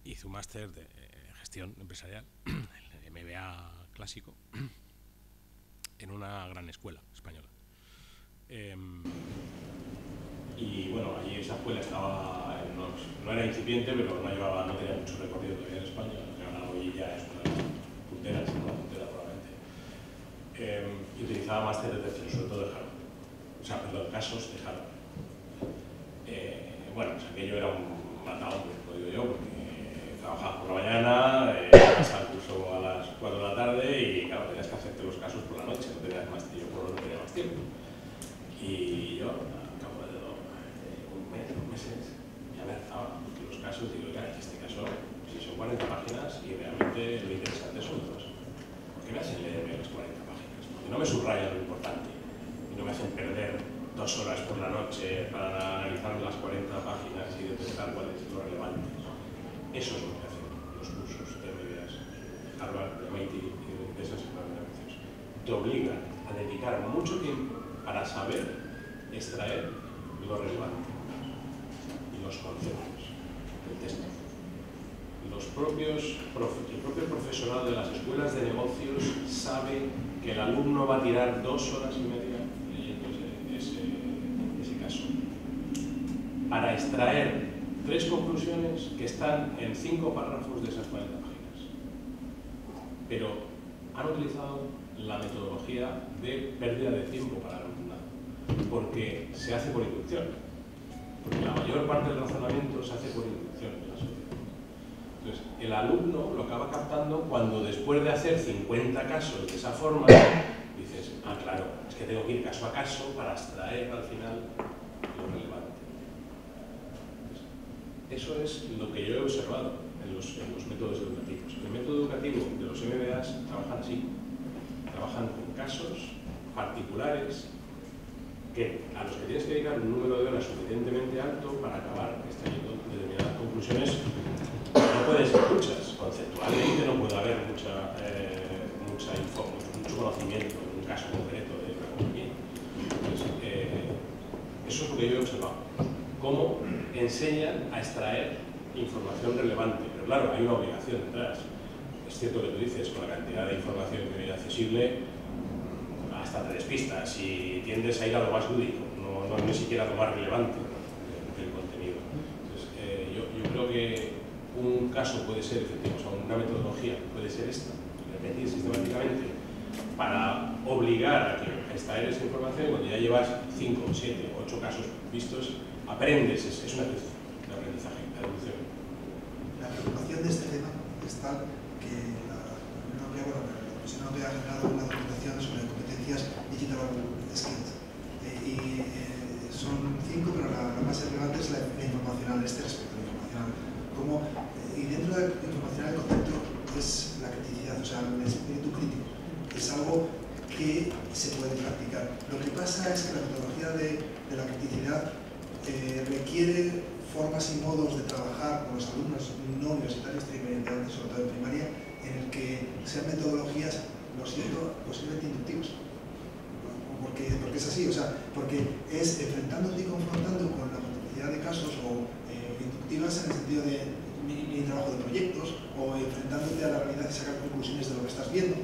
Hice un máster de gestión empresarial, el MBA clásico, en una gran escuela española. Y bueno, allí esa escuela estaba, no era incipiente, pero no tenía mucho recorrido todavía en España. Hoy ya es una de las punteras, probablemente. Y utilizaba máster de tercero, sobre todo de Harvard. O sea, perdón, casos de Harvard. Bueno, pues aquello era un matado, lo digo yo, porque trabajabas por la mañana, pasaba el curso a las 4 de la tarde y claro, tenías que hacerte los casos por la noche, no tenías más tiempo, Y yo, al cabo de dos meses, ya me hartaba, porque los casos, digo, ya, este caso, si son 40 páginas y realmente lo interesante son dos, ¿por qué me hacen leerme las 40 páginas? Porque no me subrayan lo importante y no me hacen perder 2 horas por la noche para analizar las 40 páginas y detectar cuál es lo relevante. Eso es lo que hacen los cursos de MBAs, Harvard, MIT y de esas organizaciones. Te obligan a dedicar mucho tiempo para saber extraer lo relevante y los conceptos del texto. El propio profesorado de las escuelas de negocios sabe que el alumno va a tirar 2 horas y media leyendo ese caso para extraer 3 conclusiones que están en 5 párrafos de esas 40 páginas. Pero han utilizado la metodología de pérdida de tiempo para el alumnado, porque se hace por inducción, porque la mayor parte del razonamiento se hace por inducción en la sociedad. Entonces, el alumno lo acaba captando cuando después de hacer 50 casos de esa forma, dices, ah, claro, es que tengo que ir caso a caso para extraer al final lo relevante. Entonces, eso es lo que yo he observado en los métodos educativos. El método educativo de los MBAs trabajan así, trabajan con casos particulares a los que tienes que dedicar un número de horas suficientemente alto para acabar extrayendo determinadas conclusiones. No pueden ser muchas, conceptualmente no puede haber mucho conocimiento en un caso concreto de la economía. Entonces, eso es lo que yo he observado. Cómo enseñan a extraer información relevante, pero claro, hay una obligación detrás. Es cierto que tú dices, con la cantidad de información que hay accesible, hasta te despistas y tiendes a ir a lo más lúdico, no ni siquiera a lo más relevante del contenido. Entonces, yo creo que un caso puede ser, efectivamente, o sea, una metodología puede ser esta, repetir sistemáticamente, para obligar a que extraer esa información, y cuando ya llevas 5, 7, 8 casos vistos, aprendes, es una ejercicio de aprendizaje, de evolución. La preocupación de este tema es tal que la Comisión Europea ha generado una documentación sobre competencias digital skills. Son 5, pero la más relevante es la informacional, este respecto a la informacional. Y dentro de la informacional el concepto es la criticidad, o sea, el espíritu crítico. Es algo que se puede practicar. Lo que pasa es que la metodología de la criticidad requiere formas y modos de trabajar con los alumnos no universitarios, sobre todo en primaria, en el que sean metodologías, lo siento, posiblemente inductivas. Porque es así, o sea, porque es enfrentándote y confrontando con la multiplicidad de casos o inductivas en el sentido de mi trabajo de proyectos o enfrentándote a la realidad y sacar conclusiones de lo que estás viendo.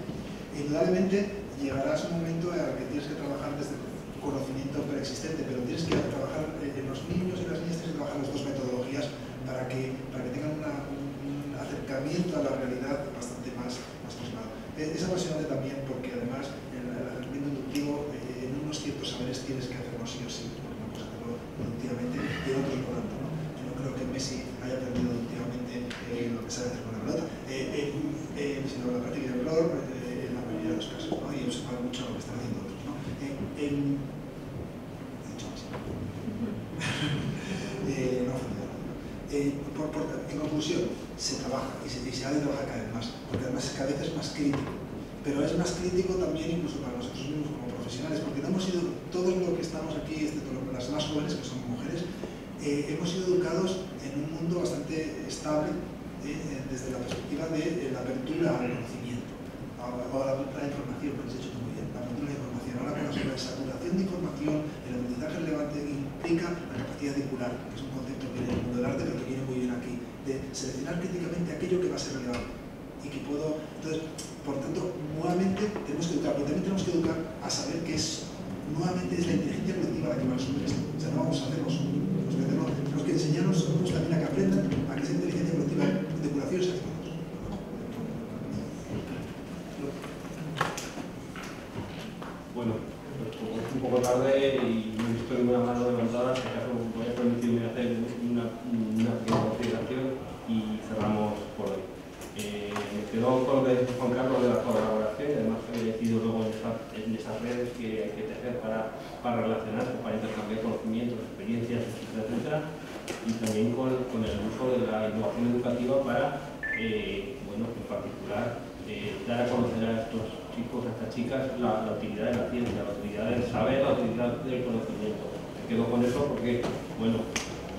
Indudablemente llegarás un momento en el que tienes que trabajar desde el conocimiento preexistente, pero tienes que trabajar en los niños y las niñas, tienes que trabajar las dos metodologías para que tengan un acercamiento a la realidad bastante más aproximado. Es apasionante también porque además el acercamiento inductivo en unos ciertos saberes tienes que hacerlo sí o sí, porque no puedes hacerlo inductivamente y en otros no tanto, ¿no? Yo no creo que Messi haya aprendido inductivamente lo que sabe hacer con la pelota, sino la práctica del error en la mayoría de los casos, ¿no? Y observar mucho lo que están haciendo otros, ¿no? He dicho más. En conclusión, se trabaja y se ha de trabajar cada vez más, porque además cada vez es más crítico. Pero es más crítico también incluso para nosotros mismos como profesionales, porque no hemos sido, todos los que estamos aquí, excepto las más jóvenes, que son mujeres, hemos sido educados en un mundo bastante estable desde la perspectiva de la apertura al conocimiento, o a la información, que has dicho tú muy bien, la apertura a la información. Ahora con la sobresaturación de información, el aprendizaje relevante implica la capacidad de curar, que es un concepto que viene del mundo del arte, pero que viene muy bien aquí, de seleccionar críticamente aquello que va a ser relevante. Y que puedo, entonces, por tanto, nuevamente tenemos que educar, pero también tenemos que educar a saber que nuevamente es la inteligencia colectiva la que va a resolver esto. O sea, no vamos a hacerlo nosotros, tenemos que enseñarnos también a que aprendan a que esa inteligencia colectiva de curación se hace con nosotros. Bueno, pues es un poco tarde y no he visto ninguna mano levantada, si acaso voy a permitirme hacer una pequeña consideración y cerramos por hoy. Me quedo con lo que dice Juan Carlos de la colaboración y además he decidido luego en esas redes que hay que tejer para relacionarse, para intercambiar conocimientos, experiencias, etcétera, y también con el uso de la innovación educativa para, bueno, en particular, dar a conocer a estos chicos, a estas chicas, la utilidad de la ciencia, la utilidad del saber, la utilidad del conocimiento. Me quedo con eso porque, bueno,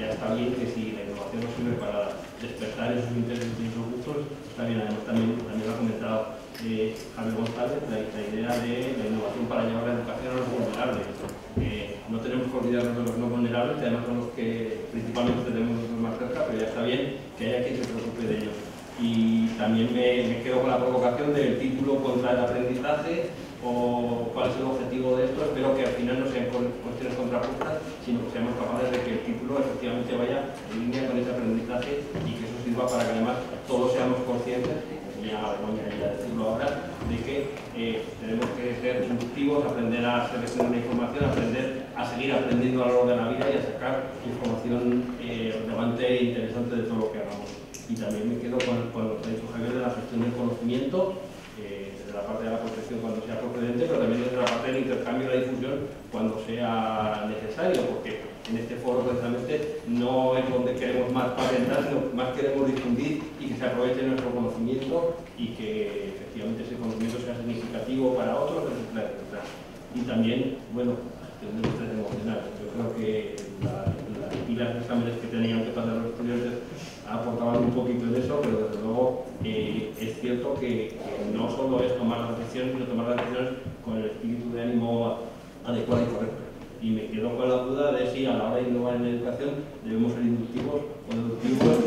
ya está bien que si la innovación nos sirve para despertar esos intereses y esos gustos, está bien. Además también lo ha comentado Javier González, la idea de la innovación para llevar la educación a los vulnerables. No tenemos que olvidarnos de los no vulnerables, que además son los que principalmente tenemos más cerca, pero ya está bien que haya quien se preocupe de ellos. Y también me quedo con la provocación del título contra el aprendizaje o cuál es el objetivo de esto. Espero que al final no sean cuestiones contrapuestas, sino que seamos capaces de que el título efectivamente vaya en línea con ese aprendizaje y que eso sirva para que además todos seamos conscientes, y ya decirlo ahora, de que tenemos que ser inductivos, aprender a seleccionar la información, aprender a seguir aprendiendo a lo largo de la vida y a sacar información relevante e interesante de todo lo que hagamos. Y también me quedo con lo que ha dicho Javier de la gestión del conocimiento, desde la parte de la protección cuando sea procedente, pero también desde la parte del intercambio y la difusión cuando sea necesario, porque en este foro precisamente no es donde queremos más patentar, sino más queremos difundir y que se aproveche nuestro conocimiento y que efectivamente ese conocimiento sea significativo para otros, etc. Y también, bueno, gestión del estrés emocional. Yo creo que las pilas de exámenes que tenían que pasar los estudiantes aportaban un poquito de eso, pero desde luego es cierto que no solo es tomar las decisiones, sino tomar las decisiones con el espíritu de ánimo adecuado y correcto. Y me quedo con la duda de si a la hora de innovar en la educación debemos ser inductivos o deductivos